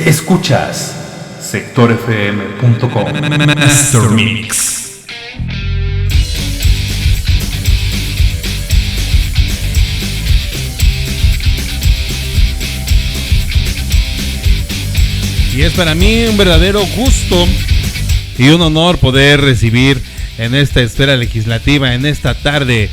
Escuchas sectorfm.com Master Mix. Y es para mí un verdadero gusto y un honor poder recibir en esta esfera legislativa, en esta tarde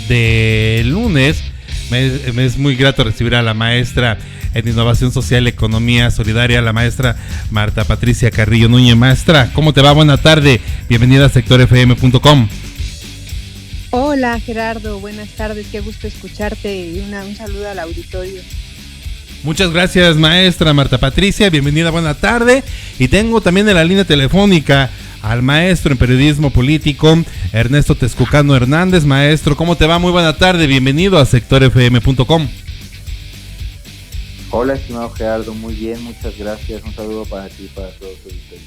de lunes. Me es muy grato recibir a la maestra en Innovación Social y Economía Solidaria, la maestra Marta Patricia Carrillo Núñez. Maestra, ¿cómo te va? Buena tarde, bienvenida a sectorfm.com. Hola Gerardo, buenas tardes, qué gusto escucharte y un saludo al auditorio. Muchas gracias, maestra Marta Patricia, bienvenida, buena tarde. Y tengo también en la línea telefónica al maestro en periodismo político, Ernesto Texcucano Hernández. Maestro, ¿cómo te va? Muy buena tarde, bienvenido a sectorfm.com. Hola, estimado Gerardo, muy bien, muchas gracias. Un saludo para ti y para todos los auditores.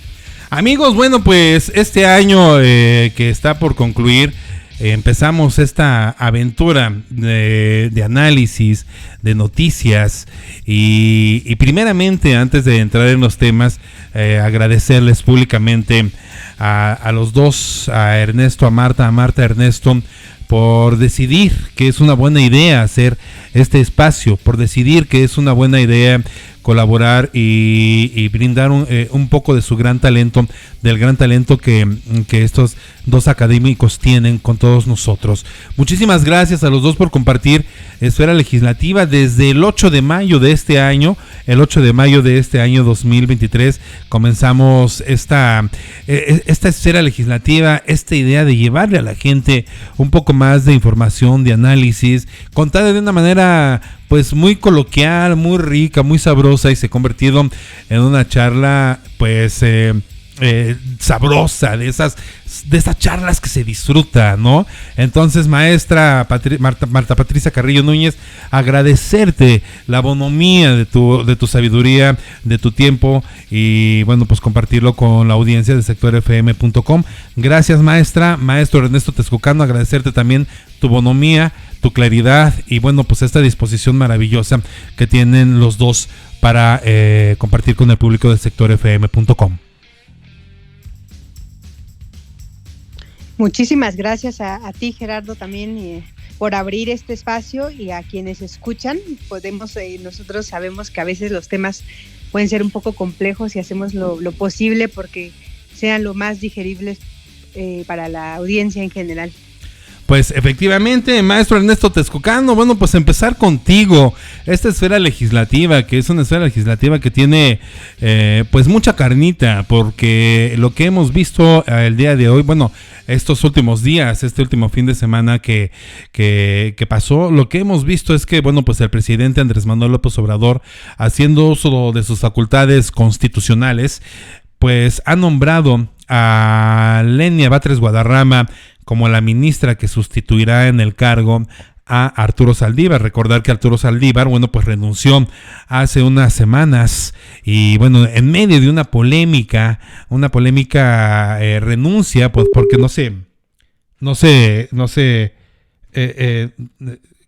Amigos, bueno, pues este año que está por concluir, empezamos esta aventura de análisis, de noticias y primeramente, antes de entrar en los temas, agradecerles públicamente a los dos, a Ernesto, a Marta, a Ernesto, por decidir que es una buena idea hacer este espacio, por decidir que es una buena idea colaborar y brindar un poco de su gran talento, del gran talento que estos dos académicos tienen con todos nosotros. Muchísimas gracias a los dos por compartir esfera legislativa desde el 8 de mayo de este año. El 8 de mayo de este año 2023 comenzamos esta esfera legislativa, esta idea de llevarle a la gente un poco más de información, de análisis, contada de una manera pues muy coloquial, muy rica, muy sabrosa, y se ha convertido en una charla pues sabrosa, de esas charlas que se disfruta, ¿no? Entonces, maestra Marta Patricia Carrillo Núñez, agradecerte la bonomía de tu sabiduría, de tu tiempo, y bueno, pues compartirlo con la audiencia de sectorfm.com. Gracias, maestra. Maestro Ernesto Texcucano, agradecerte también tu bonomía, tu claridad y bueno, pues esta disposición maravillosa que tienen los dos para compartir con el público de sectorfm.com. Muchísimas gracias a ti, Gerardo, también por abrir este espacio, y a quienes escuchan. Nosotros sabemos que a veces los temas pueden ser un poco complejos y hacemos lo posible porque sean lo más digeribles para la audiencia en general. Pues efectivamente, maestro Ernesto Texcucano, bueno, pues empezar contigo, esta esfera legislativa, que es una esfera legislativa que tiene pues mucha carnita, porque lo que hemos visto el día de hoy, bueno, estos últimos días, este último fin de semana que pasó, lo que hemos visto es que, bueno, pues el presidente Andrés Manuel López Obrador, haciendo uso de sus facultades constitucionales, pues ha nombrado a Lenia Batres Guadarrama como la ministra que sustituirá en el cargo a Arturo Saldívar. Recordar que Arturo Saldívar, bueno, pues renunció hace unas semanas y bueno, en medio de una polémica renuncia, pues porque no sé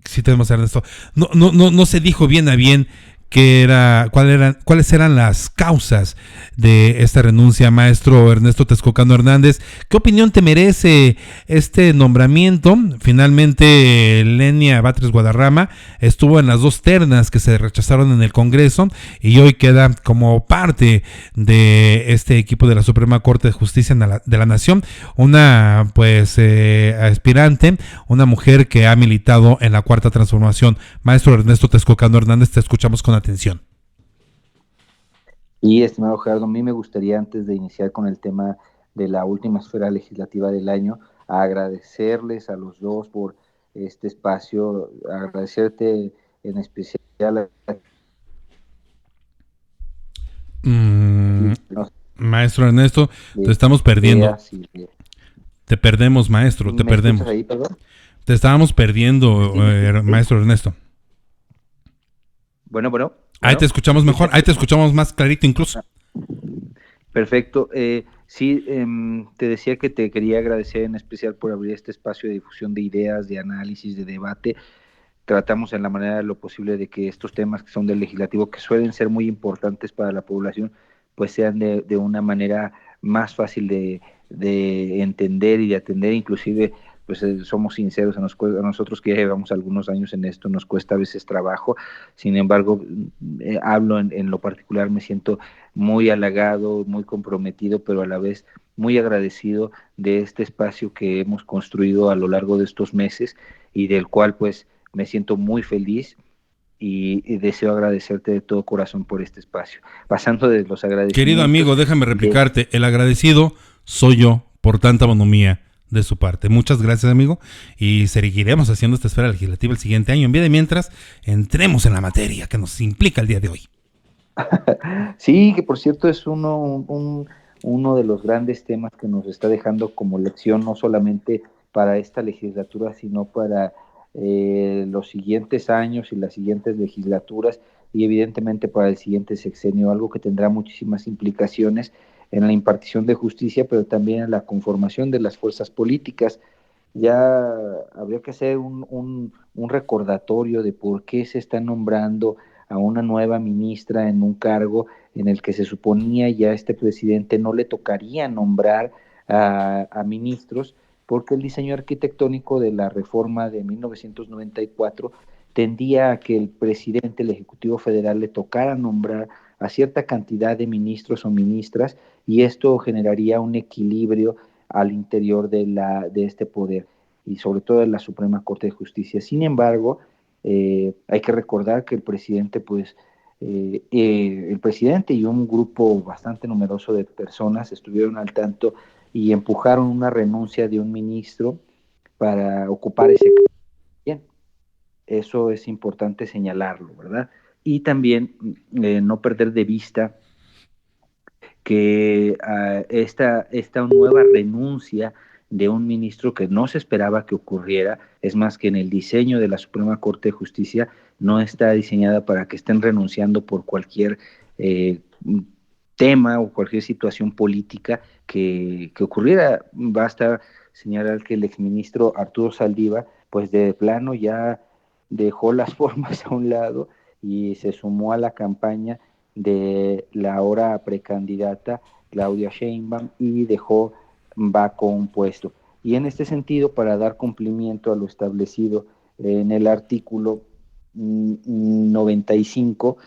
si tenemos a Ernesto, no se dijo bien a bien cuáles eran las causas de esta renuncia. Maestro Ernesto Texcucano Hernández, ¿qué opinión te merece este nombramiento? Finalmente, Lenia Batres Guadarrama estuvo en las dos ternas que se rechazaron en el Congreso y hoy queda como parte de este equipo de la Suprema Corte de Justicia de la Nación, una pues aspirante, una mujer que ha militado en la Cuarta Transformación. Maestro Ernesto Texcucano Hernández, te escuchamos con atención. Y estimado Gerardo, a mí me gustaría, antes de iniciar con el tema de la última esfera legislativa del año, agradecerles a los dos por este espacio, agradecerte en especial Maestro Ernesto, te estamos perdiendo. Te perdemos, maestro, te perdemos. Ahí, perdón? Te estábamos perdiendo, maestro Ernesto. Bueno. Ahí te escuchamos mejor, ahí te escuchamos más clarito incluso. Perfecto. Sí, te decía que te quería agradecer en especial por abrir este espacio de difusión de ideas, de análisis, de debate, tratamos en la manera de lo posible de que estos temas que son del legislativo, que suelen ser muy importantes para la población, pues sean de una manera más fácil de entender y de atender. Inclusive pues somos sinceros, a nosotros que ya llevamos algunos años en esto nos cuesta a veces trabajo. Sin embargo, hablo en lo particular, me siento muy halagado, muy comprometido, pero a la vez muy agradecido de este espacio que hemos construido a lo largo de estos meses y del cual pues me siento muy feliz y deseo agradecerte de todo corazón por este espacio. Pasando de los agradecimientos... Querido amigo, déjame replicarte, el agradecido soy yo por tanta bonomía de su parte. Muchas gracias, amigo, y seguiremos haciendo esta esfera legislativa el siguiente año. En vía de mientras, entremos en la materia que nos implica el día de hoy. Sí, que por cierto es uno de los grandes temas que nos está dejando como lección, no solamente para esta legislatura, sino para los siguientes años y las siguientes legislaturas, y evidentemente para el siguiente sexenio, algo que tendrá muchísimas implicaciones en la impartición de justicia, pero también en la conformación de las fuerzas políticas. Ya habría que hacer un recordatorio de por qué se está nombrando a una nueva ministra en un cargo en el que se suponía ya a este presidente no le tocaría nombrar a ministros, porque el diseño arquitectónico de la reforma de 1994 tendía a que el presidente, el Ejecutivo Federal, le tocara nombrar a cierta cantidad de ministros o ministras, y esto generaría un equilibrio al interior de este poder, y sobre todo de la Suprema Corte de Justicia. Sin embargo, hay que recordar que el presidente, el presidente y un grupo bastante numeroso de personas estuvieron al tanto y empujaron una renuncia de un ministro para ocupar ese cargo. Bien, eso es importante señalarlo, ¿verdad? Y también no perder de vista que esta nueva renuncia de un ministro que no se esperaba que ocurriera, es más que en el diseño de la Suprema Corte de Justicia no está diseñada para que estén renunciando por cualquier tema o cualquier situación política que ocurriera. Basta señalar que el exministro Arturo Saldívar, pues de plano ya dejó las formas a un lado y se sumó a la campaña de la ahora precandidata Claudia Sheinbaum y dejó vaco un puesto. Y en este sentido, para dar cumplimiento a lo establecido en el artículo 95,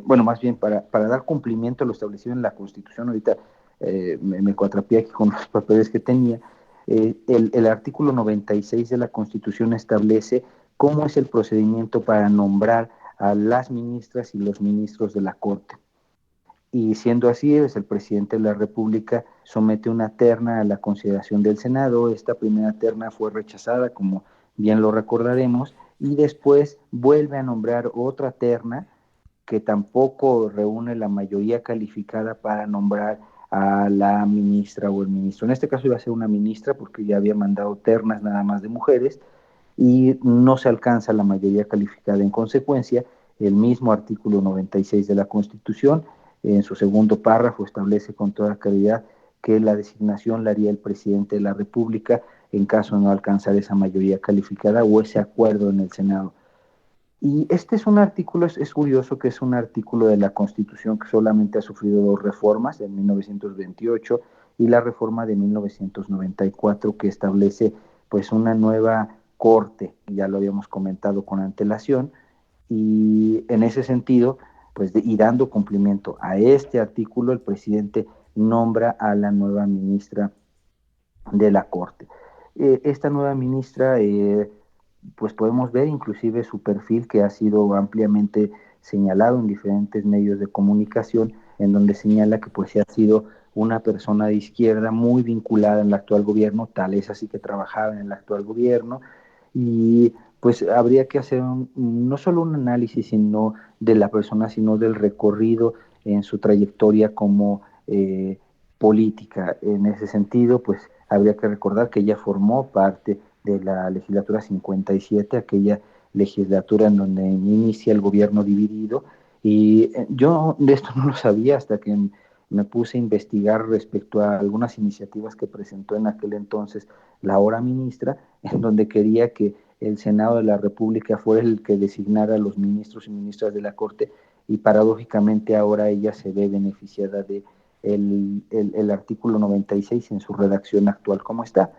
bueno, más bien para dar cumplimiento a lo establecido en la Constitución, ahorita me cuatrapié aquí con los papeles que tenía, el artículo 96 de la Constitución establece cómo es el procedimiento para nombrar a las ministras y los ministros de la Corte. Y siendo así, es el presidente de la República somete una terna a la consideración del Senado. Esta primera terna fue rechazada, como bien lo recordaremos, y después vuelve a nombrar otra terna que tampoco reúne la mayoría calificada para nombrar a la ministra o el ministro. En este caso iba a ser una ministra porque ya había mandado ternas nada más de mujeres, y no se alcanza la mayoría calificada. En consecuencia, el mismo artículo 96 de la Constitución, en su segundo párrafo, establece con toda claridad que la designación la haría el presidente de la República en caso de no alcanzar esa mayoría calificada o ese acuerdo en el Senado. Y este es un artículo, es curioso que es un artículo de la Constitución que solamente ha sufrido dos reformas, en 1928 y la reforma de 1994, que establece pues una nueva corte, ya lo habíamos comentado con antelación, y en ese sentido, pues y dando cumplimiento a este artículo, el presidente nombra a la nueva ministra de la Corte. Esta nueva ministra, pues podemos ver inclusive su perfil, que ha sido ampliamente señalado en diferentes medios de comunicación, en donde señala que pues ha sido una persona de izquierda muy vinculada en el actual gobierno, tal es así que trabajaba en el actual gobierno, y pues habría que hacer no solo un análisis sino de la persona, sino del recorrido en su trayectoria como política. En ese sentido, pues habría que recordar que ella formó parte de la legislatura 57, aquella legislatura en donde inicia el gobierno dividido, y yo de esto no lo sabía hasta que me puse a investigar respecto a algunas iniciativas que presentó en aquel entonces la ahora ministra, en donde quería que el Senado de la República fuera el que designara a los ministros y ministras de la Corte, y paradójicamente ahora ella se ve beneficiada de el artículo 96 en su redacción actual como está.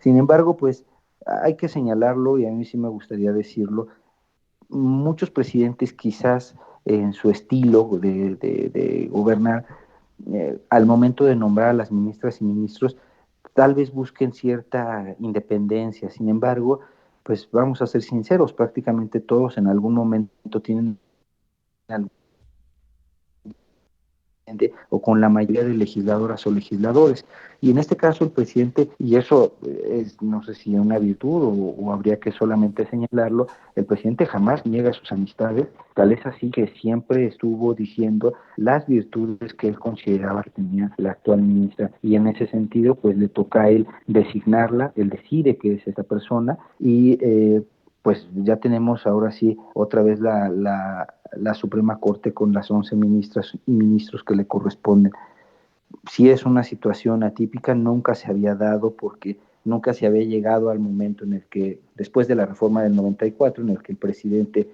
Sin embargo, pues hay que señalarlo, y a mí sí me gustaría decirlo, muchos presidentes quizás en su estilo de gobernar, al momento de nombrar a las ministras y ministros, tal vez busquen cierta independencia. Sin embargo, pues vamos a ser sinceros, prácticamente todos en algún momento tienen o con la mayoría de legisladoras o legisladores. Y en este caso el presidente, y eso es, no sé si una virtud o habría que solamente señalarlo, el presidente jamás niega sus amistades, tal es así que siempre estuvo diciendo las virtudes que él consideraba que tenía la actual ministra, y en ese sentido pues le toca a él designarla, él decide que es esta persona, y pues ya tenemos ahora sí otra vez la Suprema Corte con las 11 ministras y ministros que le corresponden. Sí es una situación atípica, nunca se había dado porque nunca se había llegado al momento en el que, después de la reforma del 94, en el que el presidente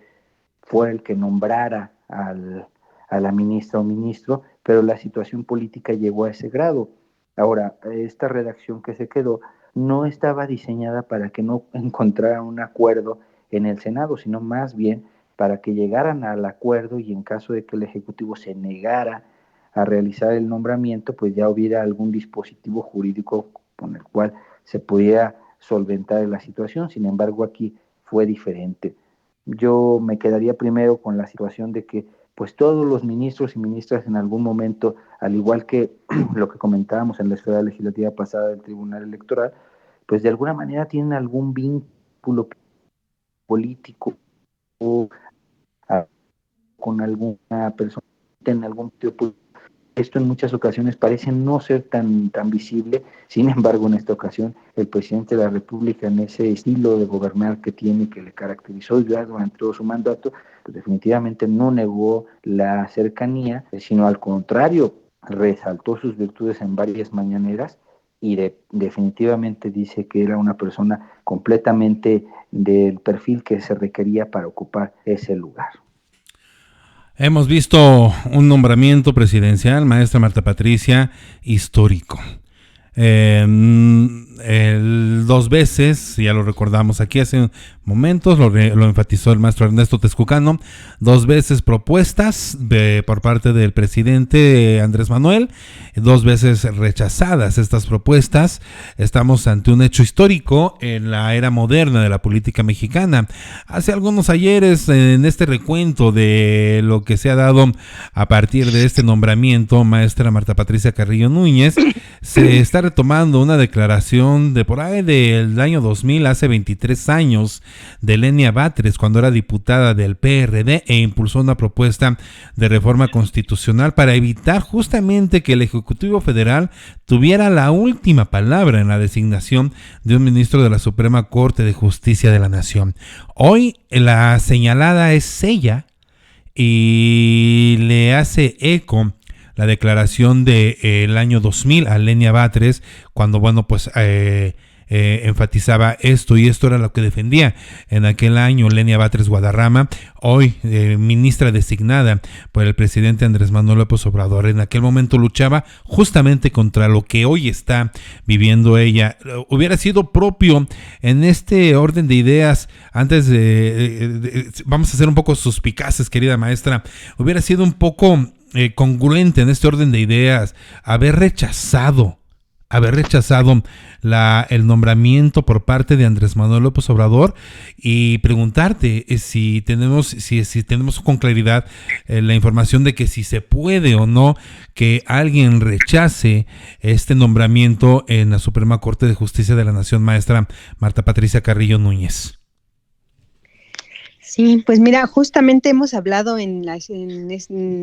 fuera el que nombrara a la ministra o ministro, pero la situación política llegó a ese grado. Ahora, esta redacción que se quedó no estaba diseñada para que no encontraran un acuerdo en el Senado, sino más bien para que llegaran al acuerdo, y en caso de que el Ejecutivo se negara a realizar el nombramiento, pues ya hubiera algún dispositivo jurídico con el cual se pudiera solventar la situación. Sin embargo, aquí fue diferente. Yo me quedaría primero con la situación de que pues todos los ministros y ministras en algún momento, al igual que lo que comentábamos en la esfera legislativa pasada del Tribunal Electoral, pues de alguna manera tienen algún vínculo político o con alguna persona en algún tipo. Esto en muchas ocasiones parece no ser tan visible. Sin embargo, en esta ocasión, el presidente de la República, en ese estilo de gobernar que tiene, que le caracterizó ya durante todo su mandato, pues definitivamente no negó la cercanía, sino al contrario, resaltó sus virtudes en varias mañaneras, y definitivamente dice que era una persona completamente del perfil que se requería para ocupar ese lugar. Hemos visto un nombramiento presidencial, maestra Marta Patricia, histórico. Dos veces, ya lo recordamos aquí hace momentos, lo enfatizó el maestro Ernesto Texcucano, 2 veces propuestas por parte del presidente Andrés Manuel, 2 veces rechazadas estas propuestas. Estamos ante un hecho histórico en la era moderna de la política mexicana. Hace algunos ayeres, en este recuento de lo que se ha dado a partir de este nombramiento, maestra Marta Patricia Carrillo Núñez, se está retomando una declaración de por ahí del año 2000, hace 23 años, de Lenia Batres, cuando era diputada del PRD e impulsó una propuesta de reforma constitucional para evitar justamente que el Ejecutivo Federal tuviera la última palabra en la designación de un ministro de la Suprema Corte de Justicia de la Nación. Hoy la señalada es ella, y le hace eco la declaración del año 2000 a Lenia Batres, cuando enfatizaba esto, y esto era lo que defendía en aquel año Lenia Batres Guadarrama, hoy ministra designada por el presidente Andrés Manuel López Obrador. En aquel momento luchaba justamente contra lo que hoy está viviendo ella. Hubiera sido propio en este orden de ideas, antes vamos a ser un poco suspicaces, querida maestra, hubiera sido un poco congruente en este orden de ideas haber rechazado el nombramiento por parte de Andrés Manuel López Obrador, y preguntarte si tenemos con claridad la información de que si se puede o no que alguien rechace este nombramiento en la Suprema Corte de Justicia de la Nación, maestra Marta Patricia Carrillo Núñez. Sí, pues mira, justamente hemos hablado en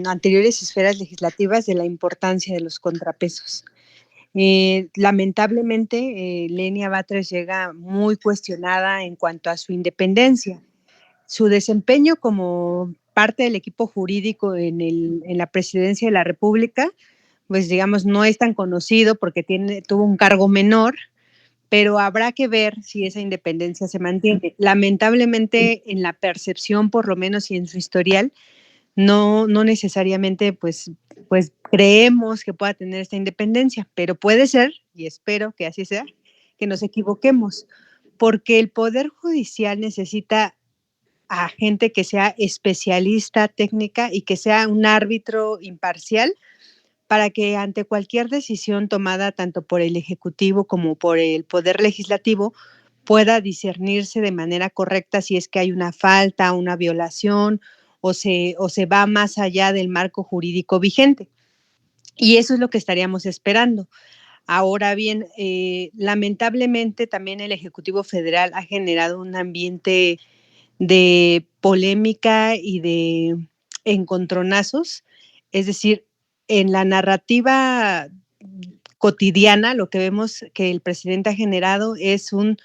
anteriores esferas legislativas de la importancia de los contrapesos. Lamentablemente, Lenia Batres llega muy cuestionada en cuanto a su independencia. Su desempeño como parte del equipo jurídico en la presidencia de la República, pues digamos, no es tan conocido porque tuvo un cargo menor, pero habrá que ver si esa independencia se mantiene. Lamentablemente, en la percepción, por lo menos, y en su historial, no necesariamente pues creemos que pueda tener esta independencia, pero puede ser, y espero que así sea, que nos equivoquemos, porque el Poder Judicial necesita a gente que sea especialista, técnica y que sea un árbitro imparcial para que ante cualquier decisión tomada tanto por el Ejecutivo como por el Poder Legislativo pueda discernirse de manera correcta si es que hay una falta, una violación o se va más allá del marco jurídico vigente. Y eso es lo que estaríamos esperando. Ahora bien, lamentablemente también el Ejecutivo Federal ha generado un ambiente de polémica y de encontronazos, es decir, en la narrativa cotidiana lo que vemos que el presidente ha generado es un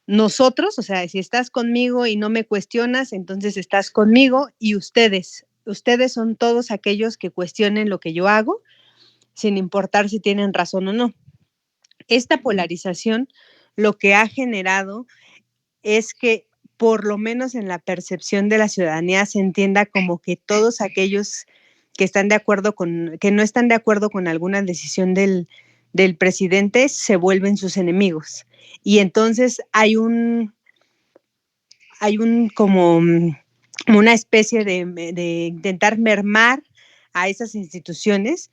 nosotros, o sea, si estás conmigo y no me cuestionas, entonces estás conmigo y ustedes son todos aquellos que cuestionen lo que yo hago, sin importar si tienen razón o no. Esta polarización lo que ha generado es que por lo menos en la percepción de la ciudadanía se entienda como que todos aquellos que están de acuerdo que no están de acuerdo con alguna decisión del presidente se vuelven sus enemigos. Y entonces hay un como una especie de intentar mermar a esas instituciones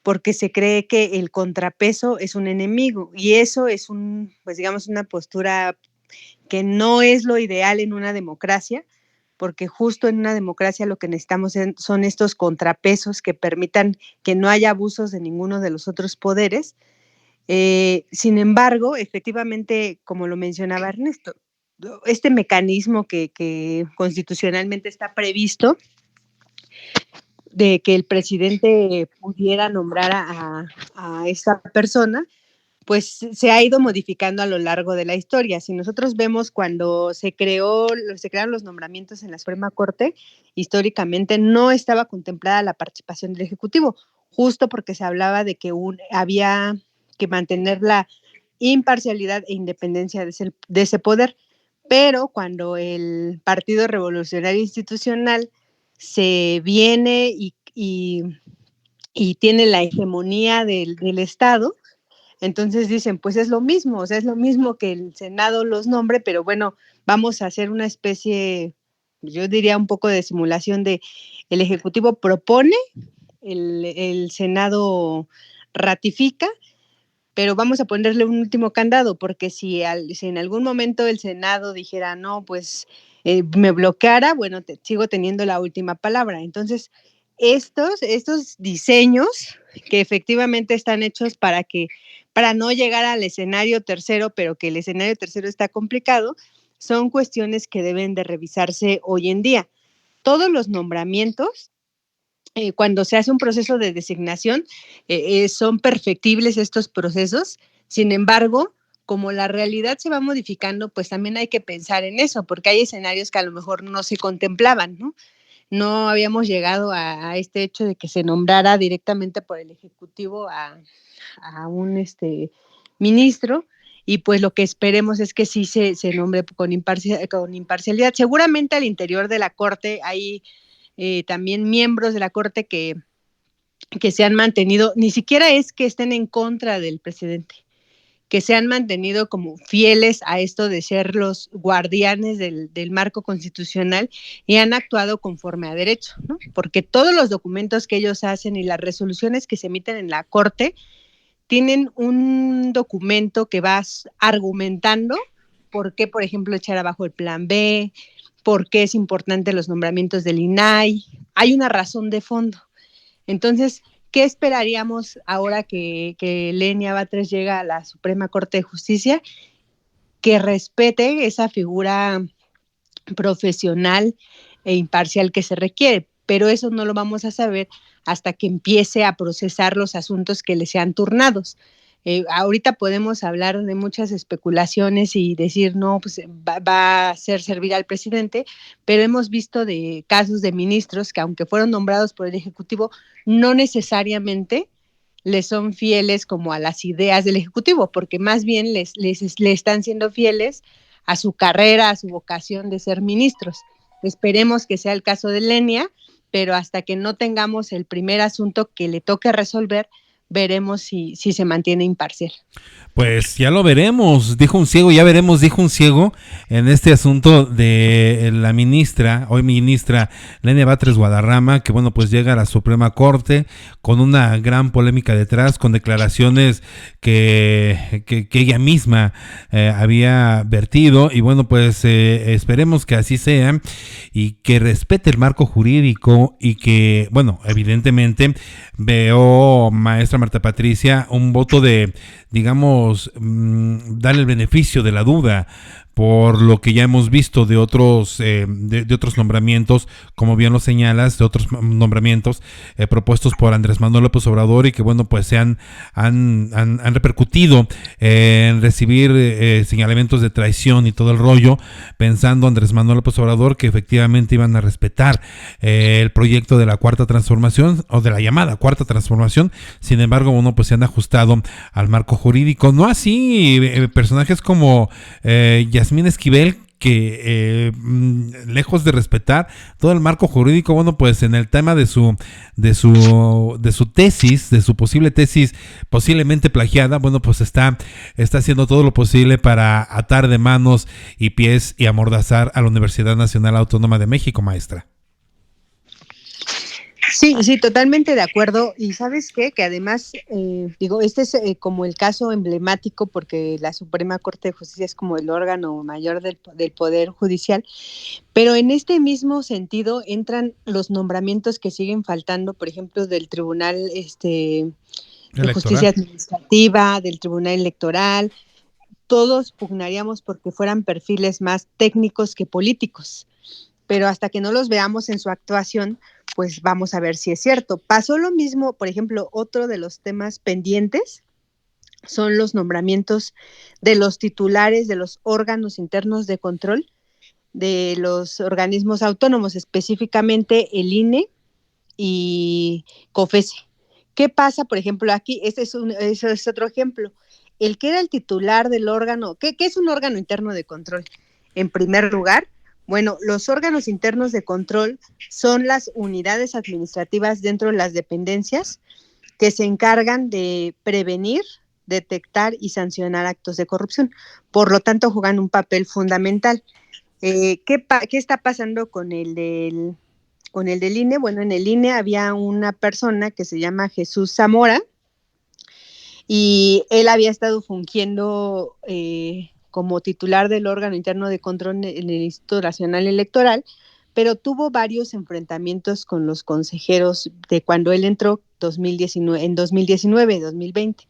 porque se cree que el contrapeso es un enemigo y eso es pues digamos, una postura que no es lo ideal en una democracia, porque justo en una democracia lo que necesitamos son estos contrapesos que permitan que no haya abusos de ninguno de los otros poderes. Sin embargo, efectivamente, como lo mencionaba Ernesto, este mecanismo que constitucionalmente está previsto de que el presidente pudiera nombrar a esa persona, pues se ha ido modificando a lo largo de la historia. Si nosotros vemos cuando se crearon los nombramientos en la Suprema Corte, históricamente no estaba contemplada la participación del Ejecutivo, justo porque se hablaba de que había que mantener la imparcialidad e independencia de ese poder. Pero cuando el Partido Revolucionario Institucional se viene y tiene la hegemonía del Estado, entonces dicen, pues es lo mismo, o sea, es lo mismo que el Senado los nombre, pero bueno, vamos a hacer una especie, yo diría un poco de simulación de el Ejecutivo propone, el Senado ratifica, pero vamos a ponerle un último candado, porque si en algún momento el Senado dijera, no, pues me bloqueara, bueno, sigo teniendo la última palabra. Entonces, estos diseños que efectivamente están hechos para no llegar al escenario tercero, pero que el escenario tercero está complicado, son cuestiones que deben de revisarse hoy en día. Todos los nombramientos cuando se hace un proceso de designación, son perfectibles estos procesos. Sin embargo, como la realidad se va modificando, pues también hay que pensar en eso, porque hay escenarios que a lo mejor no se contemplaban, ¿no? No habíamos llegado a este hecho de que se nombrara directamente por el Ejecutivo a un ministro, y pues lo que esperemos es que sí se nombre con imparcialidad. Seguramente al interior de la Corte hay también miembros de la Corte que se han mantenido, ni siquiera es que estén en contra del presidente, que se han mantenido como fieles a esto de ser los guardianes del marco constitucional y han actuado conforme a derecho, ¿no? Porque todos los documentos que ellos hacen y las resoluciones que se emiten en la Corte tienen un documento que va argumentando por qué, por ejemplo, echar abajo el plan B, por qué es importante los nombramientos del INAI. Hay una razón de fondo. Entonces, ¿qué esperaríamos ahora que Lenia Batres llega a la Suprema Corte de Justicia? Que respete esa figura profesional e imparcial que se requiere, pero eso no lo vamos a saber hasta que empiece a procesar los asuntos que le sean turnados. Ahorita podemos hablar de muchas especulaciones y decir, no, pues va a ser servir al presidente, pero hemos visto de casos de ministros que aunque fueron nombrados por el Ejecutivo, no necesariamente le son fieles como a las ideas del Ejecutivo, porque más bien le están siendo fieles a su carrera, a su vocación de ser ministros. Esperemos que sea el caso de Lenia, pero hasta que no tengamos el primer asunto que le toque resolver, veremos si se mantiene imparcial. Pues ya lo veremos, dijo un ciego, ya veremos, dijo un ciego, en este asunto de la hoy ministra Lenia Batres Guadarrama, que bueno, pues llega a la Suprema Corte con una gran polémica detrás, con declaraciones que ella misma había vertido, y bueno, pues esperemos que así sea, y que respete el marco jurídico, y que, bueno, evidentemente veo, maestra Marta Patricia, un voto de, digamos, darle el beneficio de la duda por lo que ya hemos visto de otros otros nombramientos, como bien lo señalas, de otros nombramientos propuestos por Andrés Manuel López Obrador, y que bueno, pues se han repercutido en recibir señalamientos de traición y todo el rollo, pensando Andrés Manuel López Obrador que efectivamente iban a respetar el proyecto de la Cuarta Transformación, o de la llamada Cuarta Transformación. Sin embargo, bueno, pues se han ajustado al marco jurídico, no así personajes como Yasmín Esquivel, que lejos de respetar todo el marco jurídico, bueno, pues en el tema de su tesis, de su posible tesis posiblemente plagiada, bueno, pues está haciendo todo lo posible para atar de manos y pies y amordazar a la Universidad Nacional Autónoma de México, maestra. Sí, totalmente de acuerdo. Y ¿sabes qué? Que además, este es como el caso emblemático, porque la Suprema Corte de Justicia es como el órgano mayor del Poder Judicial, pero en este mismo sentido entran los nombramientos que siguen faltando, por ejemplo, del Tribunal de Justicia Administrativa, del Tribunal Electoral. Todos pugnaríamos porque fueran perfiles más técnicos que políticos, pero hasta que no los veamos en su actuación, pues vamos a ver si es cierto. Pasó lo mismo, por ejemplo, otro de los temas pendientes son los nombramientos de los titulares de los órganos internos de control de los organismos autónomos, específicamente el INE y COFESE. ¿Qué pasa, por ejemplo, aquí? Ese es otro ejemplo. El que era el titular del órgano, ¿qué es un órgano interno de control? En primer lugar, bueno, los órganos internos de control son las unidades administrativas dentro de las dependencias que se encargan de prevenir, detectar y sancionar actos de corrupción. Por lo tanto, juegan un papel fundamental. ¿Qué está pasando con el del INE? Bueno, en el INE había una persona que se llama Jesús Zamora, y él había estado fungiendo como titular del órgano interno de control en el Instituto Nacional Electoral, pero tuvo varios enfrentamientos con los consejeros de cuando él entró en 2019-2020.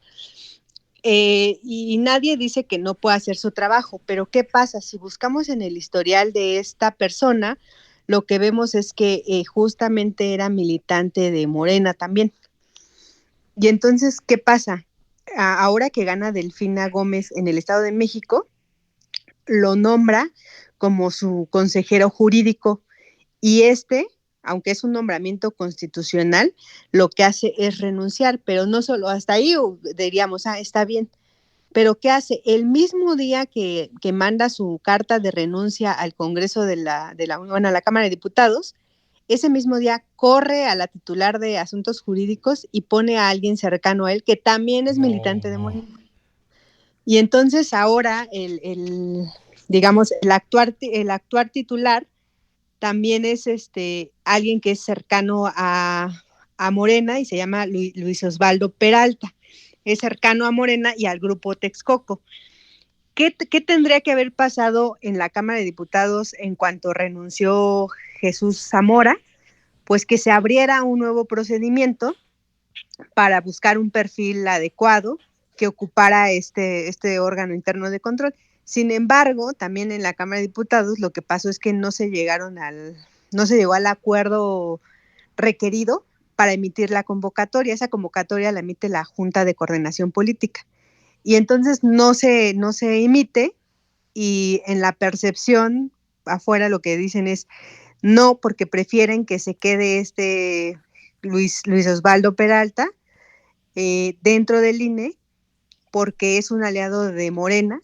Y nadie dice que no pueda hacer su trabajo, pero ¿qué pasa? Si buscamos en el historial de esta persona, lo que vemos es que justamente era militante de Morena también. Y entonces, ¿qué pasa? Ahora que gana Delfina Gómez en el Estado de México, lo nombra como su consejero jurídico, y aunque es un nombramiento constitucional, lo que hace es renunciar, pero no solo hasta ahí diríamos, está bien, pero ¿qué hace? El mismo día que manda su carta de renuncia al Congreso a la Cámara de Diputados, ese mismo día corre a la titular de Asuntos Jurídicos y pone a alguien cercano a él que también es militante de Morena. Y entonces ahora el actual titular también es alguien que es cercano a Morena y se llama Luis Osvaldo Peralta. Es cercano a Morena y al grupo Texcoco. ¿Qué tendría que haber pasado en la Cámara de Diputados en cuanto renunció Jesús Zamora? Pues que se abriera un nuevo procedimiento para buscar un perfil adecuado que ocupara este órgano interno de control. Sin embargo, también en la Cámara de Diputados lo que pasó es que no se llegó al acuerdo requerido para emitir la convocatoria. Esa convocatoria la emite la Junta de Coordinación Política. Y entonces no se emite, y en la percepción afuera lo que dicen es no, porque prefieren que se quede Luis Osvaldo Peralta dentro del INE porque es un aliado de Morena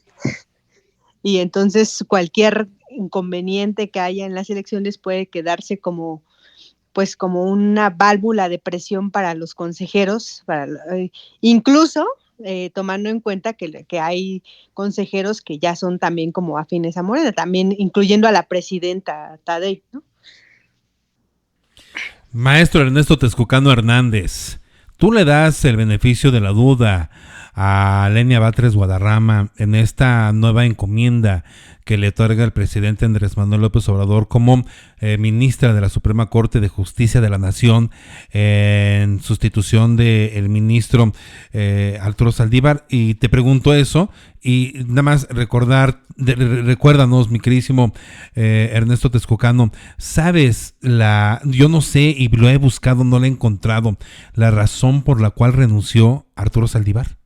y entonces cualquier inconveniente que haya en las elecciones puede quedarse como pues como una válvula de presión para los consejeros, incluso tomando en cuenta que hay consejeros que ya son también como afines a Morena, también incluyendo a la presidenta Tadei, ¿no? Maestro Ernesto Texcucano Hernández, ¿tú le das el beneficio de la duda a Lenia Batres Guadarrama en esta nueva encomienda que le otorga el presidente Andrés Manuel López Obrador como ministra de la Suprema Corte de Justicia de la Nación en sustitución del ministro Arturo Saldívar? Y te pregunto eso y nada más recuérdanos, mi queridísimo Ernesto Texcucano, ¿sabes yo no sé y lo he buscado, no lo he encontrado, la razón por la cual renunció Arturo Saldívar?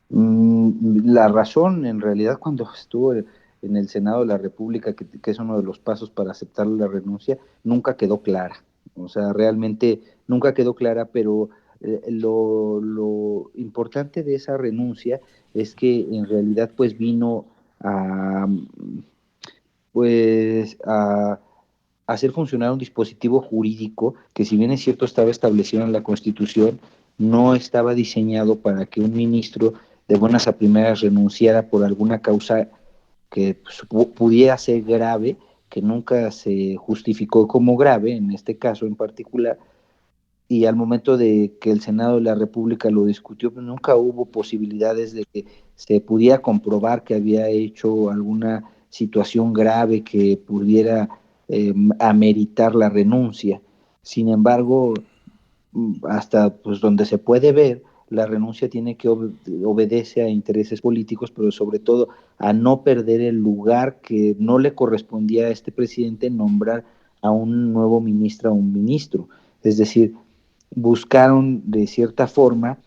La razón, en realidad, cuando estuvo en el Senado de la República, que es uno de los pasos para aceptar la renuncia, nunca quedó clara. O sea, realmente nunca quedó clara, pero lo importante de esa renuncia es que en realidad pues vino a, pues, a hacer funcionar un dispositivo jurídico que, si bien es cierto estaba establecido en la Constitución, no estaba diseñado para que un ministro de buenas a primeras renunciara por alguna causa que pudiera ser grave, que nunca se justificó como grave en este caso en particular, y al momento de que el Senado de la República lo discutió, pues nunca hubo posibilidades de que se pudiera comprobar que había hecho alguna situación grave que pudiera ameritar la renuncia. Sin embargo, hasta pues donde se puede ver, la renuncia tiene que obedece a intereses políticos, pero sobre todo a no perder el lugar que no le correspondía a este presidente nombrar a un nuevo ministro o un ministro. Es decir, buscaron de cierta forma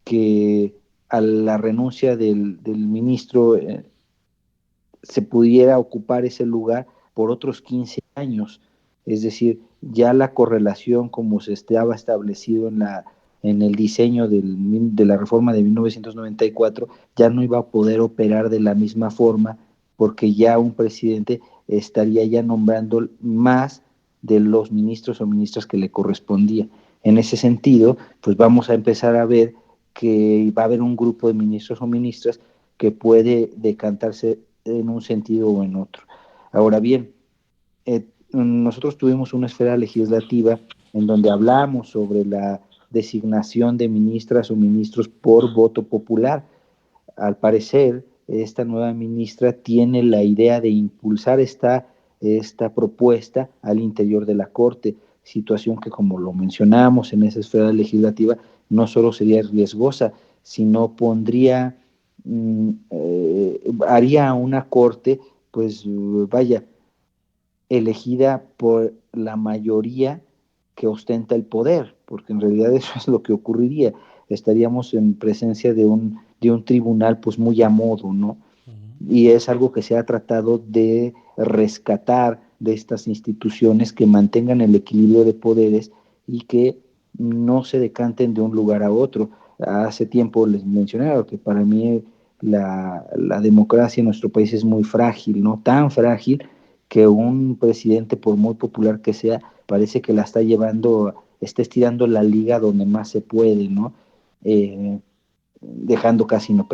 que a la renuncia del ministro se pudiera ocupar ese lugar por otros 15 años. Es decir, ya la correlación como se estaba establecido en el diseño de la reforma de 1994 ya no iba a poder operar de la misma forma, porque ya un presidente estaría ya nombrando más de los ministros o ministras que le correspondía. En ese sentido, pues vamos a empezar a ver que va a haber un grupo de ministros o ministras que puede decantarse en un sentido o en otro. Ahora bien, nosotros tuvimos una esfera legislativa en donde hablamos sobre la designación de ministras o ministros por voto popular. Al parecer, esta nueva ministra tiene la idea de impulsar esta propuesta al interior de la Corte, situación que, como lo mencionamos en esa esfera legislativa, no solo sería riesgosa, sino haría una Corte, pues vaya, elegida por la mayoría que ostenta el poder, porque en realidad eso es lo que ocurriría. Estaríamos en presencia de un tribunal pues muy a modo, ¿no? Y es algo que se ha tratado de rescatar de estas instituciones, que mantengan el equilibrio de poderes y que no se decanten de un lugar a otro. Hace tiempo les mencionaba que para mí la democracia en nuestro país es muy frágil, ¿no? Tan frágil que un presidente, por muy popular que sea, parece que la está estirando la liga donde más se puede, ¿no? Dejando casi no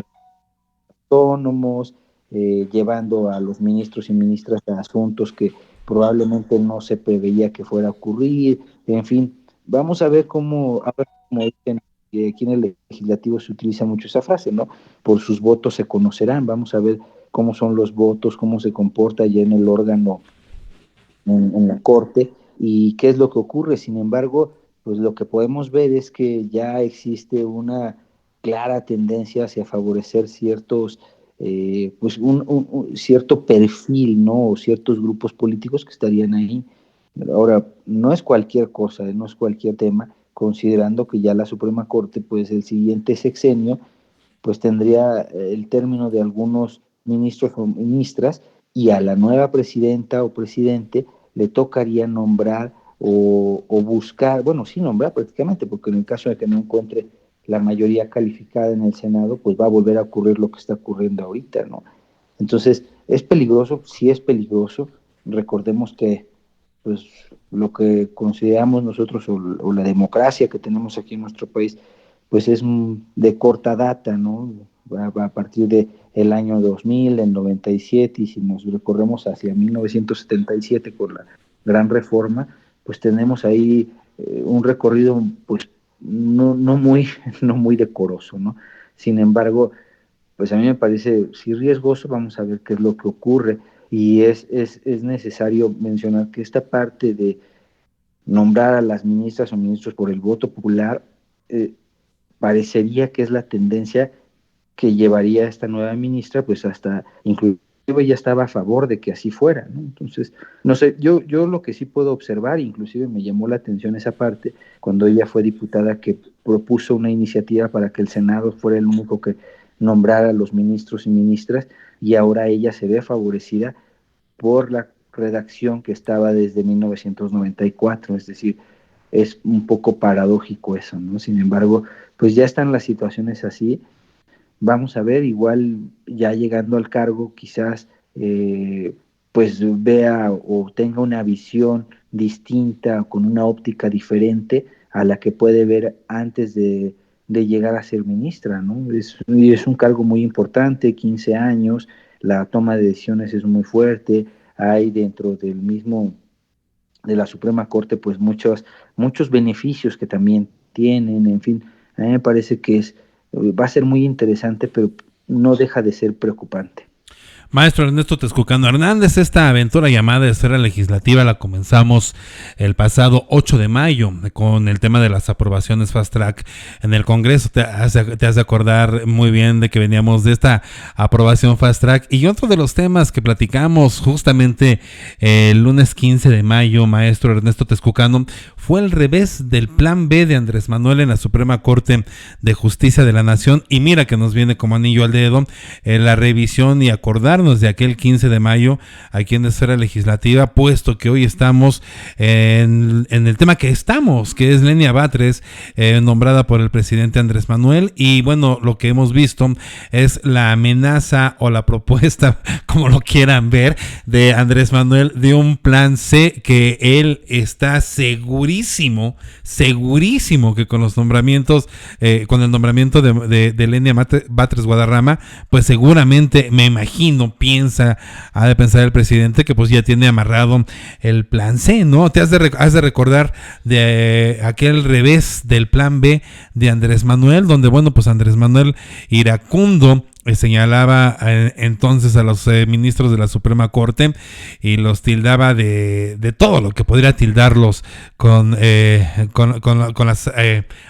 autónomos, llevando a los ministros y ministras a asuntos que probablemente no se preveía que fuera a ocurrir. En fin, vamos a ver cómo dicen, aquí en el legislativo se utiliza mucho esa frase, ¿no? Por sus votos se conocerán. Vamos a ver cómo son los votos, cómo se comporta ya en el órgano, en la Corte, y qué es lo que ocurre. Sin embargo, pues lo que podemos ver es que ya existe una clara tendencia hacia favorecer ciertos, pues un cierto perfil, ¿no? O ciertos grupos políticos que estarían ahí. Ahora, no es cualquier cosa, no es cualquier tema, considerando que ya la Suprema Corte, pues el siguiente sexenio, pues tendría el término de algunos ministros o ministras, y a la nueva presidenta o presidente le tocaría nombrar o buscar, bueno, sí nombrar prácticamente, porque en el caso de que no encuentre la mayoría calificada en el Senado, pues va a volver a ocurrir lo que está ocurriendo ahorita, ¿no? Entonces, ¿es peligroso? Sí es peligroso. Recordemos que pues lo que consideramos nosotros o la democracia que tenemos aquí en nuestro país, pues es de corta data, ¿no? A partir de el año 2000, el 97, y si nos recorremos hacia 1977 con la gran reforma, pues tenemos ahí un recorrido pues no muy, no muy decoroso, ¿no? Sin embargo, pues a mí me parece, sí riesgoso, vamos a ver qué es lo que ocurre, y es necesario mencionar que esta parte de nombrar a las ministras o ministros por el voto popular, eh, parecería que es la tendencia que llevaría a esta nueva ministra, pues hasta inclusive ya estaba a favor de que así fuera, ¿no? Entonces, no sé, yo lo que sí puedo observar, inclusive me llamó la atención esa parte, cuando ella fue diputada, que propuso una iniciativa para que el Senado fuera el único que nombrara a los ministros y ministras, y ahora ella se ve favorecida por la redacción que estaba desde 1994, es decir, es un poco paradójico eso, ¿no? Sin embargo, pues ya están las situaciones así. Vamos a ver, igual ya llegando al cargo, quizás pues vea o tenga una visión distinta, con una óptica diferente a la que puede ver antes de llegar a ser ministra, ¿no? Y es un cargo muy importante, 15 años, la toma de decisiones es muy fuerte, hay dentro del mismo, de la Suprema Corte, pues muchos beneficios que también tienen, en fin, a mí me parece que va a ser muy interesante, pero no deja de ser preocupante. Maestro Ernesto Texcocano Hernández, esta aventura llamada esfera legislativa la comenzamos el pasado 8 de mayo con el tema de las aprobaciones Fast Track en el Congreso. Te has de acordar muy bien de que veníamos de esta aprobación Fast Track, y otro de los temas que platicamos justamente el lunes 15 de mayo, maestro Ernesto Texcocano, fue el revés del plan B de Andrés Manuel en la Suprema Corte de Justicia de la Nación. Y mira que nos viene como anillo al dedo la revisión y acordarnos de aquel 15 de mayo aquí en Esfera Legislativa, puesto que hoy estamos en el tema que estamos, que es Lenia Batres, nombrada por el presidente Andrés Manuel. Y bueno, lo que hemos visto es la amenaza o la propuesta, como lo quieran ver, de Andrés Manuel de un plan C, que él está segurísimo que con los nombramientos, con el nombramiento de Lenia Batres Guadarrama, pues seguramente, me imagino, ha de pensar el presidente que pues ya tiene amarrado el plan C, ¿no? Te has de recordar de aquel revés del plan B de Andrés Manuel, donde bueno, pues Andrés Manuel iracundo señalaba entonces a los ministros de la Suprema Corte y los tildaba de todo lo que podría tildarlos con los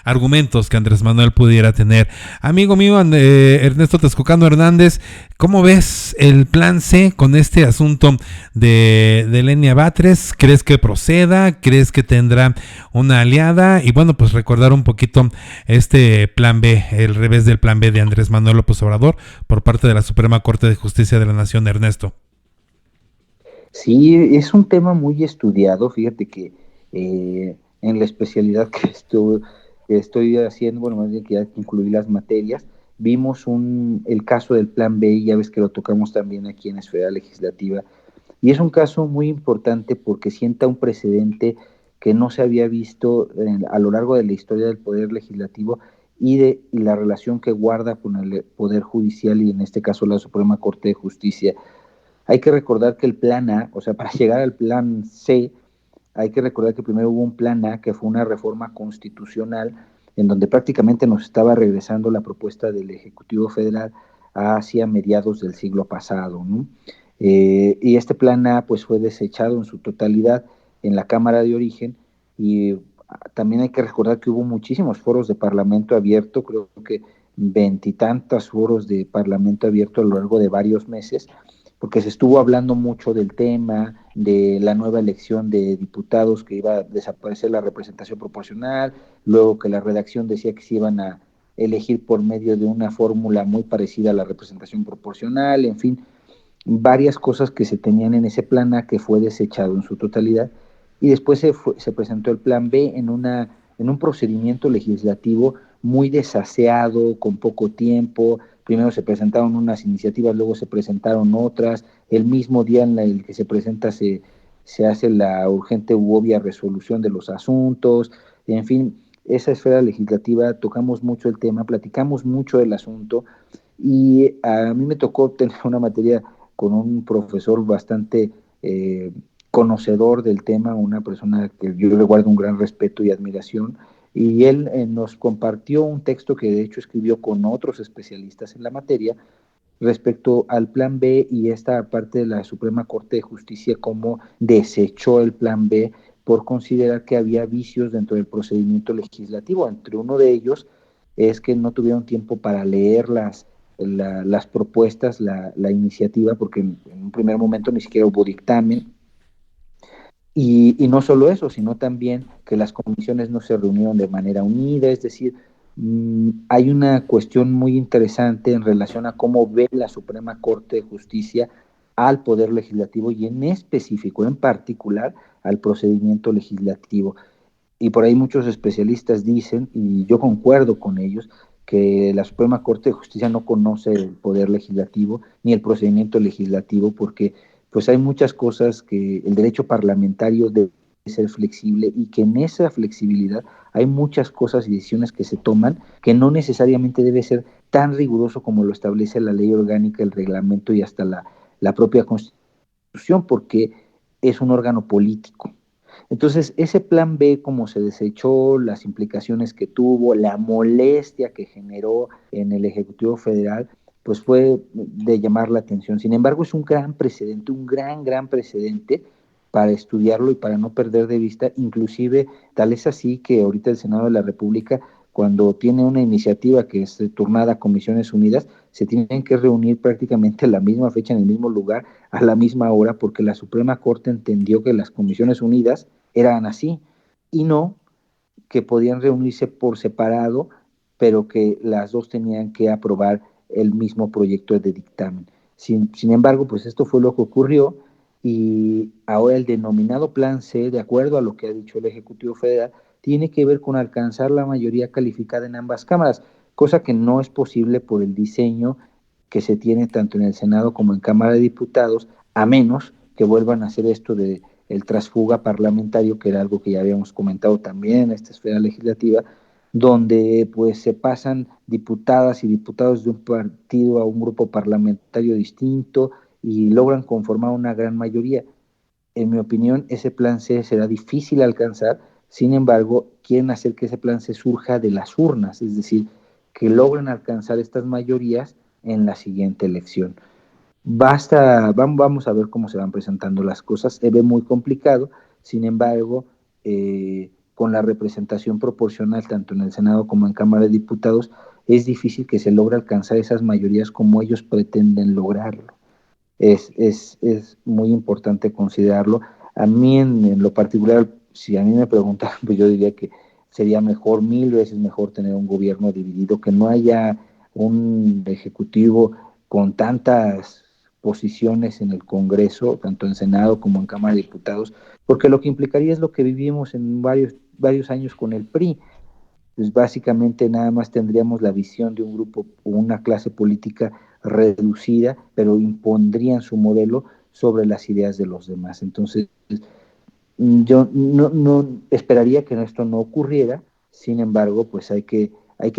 argumentos que Andrés Manuel pudiera tener. Amigo mío, Ernesto Texcocano Hernández, ¿cómo ves el plan C con este asunto de Lenia Batres? ¿Crees que proceda? ¿Crees que tendrá una aliada? Y bueno, pues recordar un poquito este plan B, el revés del plan B de Andrés Manuel López Obrador por parte de la Suprema Corte de Justicia de la Nación. Ernesto. Sí, es un tema muy estudiado. Fíjate que en la especialidad que estoy haciendo, bueno, más bien que ya incluí las materias, vimos el caso del plan B, y ya ves que lo tocamos también aquí en Esfera Legislativa, y es un caso muy importante porque sienta un precedente que no se había visto a lo largo de la historia del Poder Legislativo, y la relación que guarda con el Poder Judicial, y en este caso la Suprema Corte de Justicia. Hay que recordar que el plan A, o sea, para llegar al plan C, hay que recordar que primero hubo un plan A, que fue una reforma constitucional, en donde prácticamente nos estaba regresando la propuesta del Ejecutivo Federal hacia mediados del siglo pasado, ¿no? Y este plan A pues fue desechado en su totalidad en la Cámara de Origen, y también hay que recordar que hubo muchísimos foros de Parlamento abierto, creo que 20 y tantos foros de Parlamento abierto a lo largo de varios meses, porque se estuvo hablando mucho del tema, de la nueva elección de diputados, que iba a desaparecer la representación proporcional, luego que la redacción decía que se iban a elegir por medio de una fórmula muy parecida a la representación proporcional, en fin, varias cosas que se tenían en ese plan A que fue desechado en su totalidad. y después se presentó el plan B en un procedimiento legislativo muy desaseado, con poco tiempo. Primero se presentaron unas iniciativas, luego se presentaron otras. El mismo día en el que se presenta se hace la urgente u obvia resolución de los asuntos. En fin, esa esfera legislativa tocamos mucho el tema, platicamos mucho del asunto, y a mí me tocó tener una materia con un profesor bastante conocedor del tema, una persona que yo le guardo un gran respeto y admiración, y él nos compartió un texto que de hecho escribió con otros especialistas en la materia respecto al plan B y esta parte de la Suprema Corte de Justicia, cómo desechó el plan B por considerar que había vicios dentro del procedimiento legislativo. Entre uno de ellos es que no tuvieron tiempo para leer las propuestas, la iniciativa, porque en un primer momento ni siquiera hubo dictamen. Y no solo eso, sino también que las comisiones no se reunieron de manera unida, es decir, hay una cuestión muy interesante en relación a cómo ve la Suprema Corte de Justicia al Poder Legislativo y en específico, en particular, al procedimiento legislativo. Y por ahí muchos especialistas dicen, y yo concuerdo con ellos, que la Suprema Corte de Justicia no conoce el Poder Legislativo ni el procedimiento legislativo, porque pues hay muchas cosas que el derecho parlamentario debe ser flexible, y que en esa flexibilidad hay muchas cosas y decisiones que se toman que no necesariamente debe ser tan riguroso como lo establece la ley orgánica, el reglamento y hasta la propia Constitución, porque es un órgano político. Entonces, ese plan B, como se desechó, las implicaciones que tuvo, la molestia que generó en el Ejecutivo Federal, pues fue de llamar la atención. Sin embargo, es un gran precedente, un gran precedente para estudiarlo y para no perder de vista. Inclusive, tal es así que ahorita el Senado de la República, cuando tiene una iniciativa que es turnada a Comisiones Unidas, se tienen que reunir prácticamente a la misma fecha, en el mismo lugar, a la misma hora, porque la Suprema Corte entendió que las Comisiones Unidas eran así, y no que podían reunirse por separado, pero que las dos tenían que aprobar el mismo proyecto de dictamen. Sin embargo, pues esto fue lo que ocurrió, y ahora el denominado Plan C, de acuerdo a lo que ha dicho el Ejecutivo Federal, tiene que ver con alcanzar la mayoría calificada en ambas cámaras, cosa que no es posible por el diseño que se tiene tanto en el Senado como en Cámara de Diputados, a menos que vuelvan a hacer esto de el trasfuga parlamentario, que era algo que ya habíamos comentado también en esta esfera legislativa, donde pues se pasan diputadas y diputados de un partido a un grupo parlamentario distinto y logran conformar una gran mayoría. En mi opinión, ese plan C será difícil alcanzar. Sin embargo, quieren hacer que ese plan C surja de las urnas, es decir, que logren alcanzar estas mayorías en la siguiente elección. Vamos a ver cómo se van presentando las cosas. Se ve muy complicado. Sin embargo, con la representación proporcional tanto en el Senado como en Cámara de Diputados, es difícil que se logre alcanzar esas mayorías como ellos pretenden lograrlo. Es muy importante considerarlo. A mí en lo particular, si a mí me preguntan, pues yo diría que sería mejor, 1000 veces mejor, tener un gobierno dividido, que no haya un ejecutivo con tantas posiciones en el Congreso, tanto en Senado como en Cámara de Diputados, porque lo que implicaría es lo que vivimos en varios años con el PRI. Pues básicamente nada más tendríamos la visión de un grupo o una clase política reducida, pero impondrían su modelo sobre las ideas de los demás. Entonces, yo no esperaría que esto no ocurriera. Sin embargo, pues hay que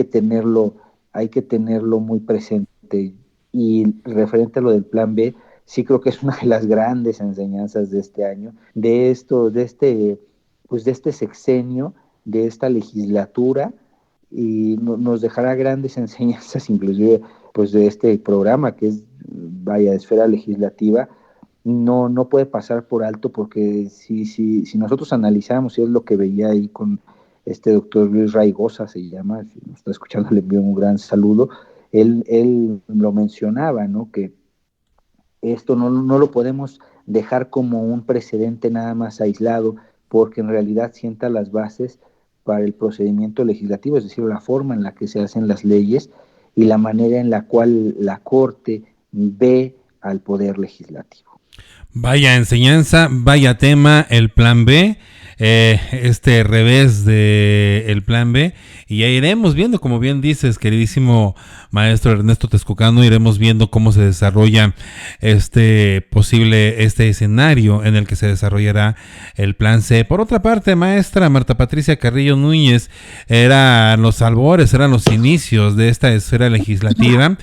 tenerlo muy presente. Y referente a lo del plan B, sí creo que es una de las grandes enseñanzas de este año, pues de este sexenio, de esta legislatura, y nos dejará grandes enseñanzas, inclusive pues de este programa que es, vaya, esfera legislativa. No puede pasar por alto, porque si nosotros analizamos, y es lo que veía ahí con este doctor Luis Raigosa, se llama, si nos está escuchando le envío un gran saludo. Él lo mencionaba, ¿no? Que esto no lo podemos dejar como un precedente nada más aislado, porque en realidad sienta las bases para el procedimiento legislativo, es decir, la forma en la que se hacen las leyes y la manera en la cual la Corte ve al Poder Legislativo. Vaya enseñanza, vaya tema, el plan B, este revés de el plan B, y ya iremos viendo, como bien dices, queridísimo maestro Ernesto Texcocano, iremos viendo cómo se desarrolla este escenario en el que se desarrollará el plan C. Por otra parte, maestra Marta Patricia Carrillo Núñez, eran los albores, eran los inicios de esta esfera legislativa,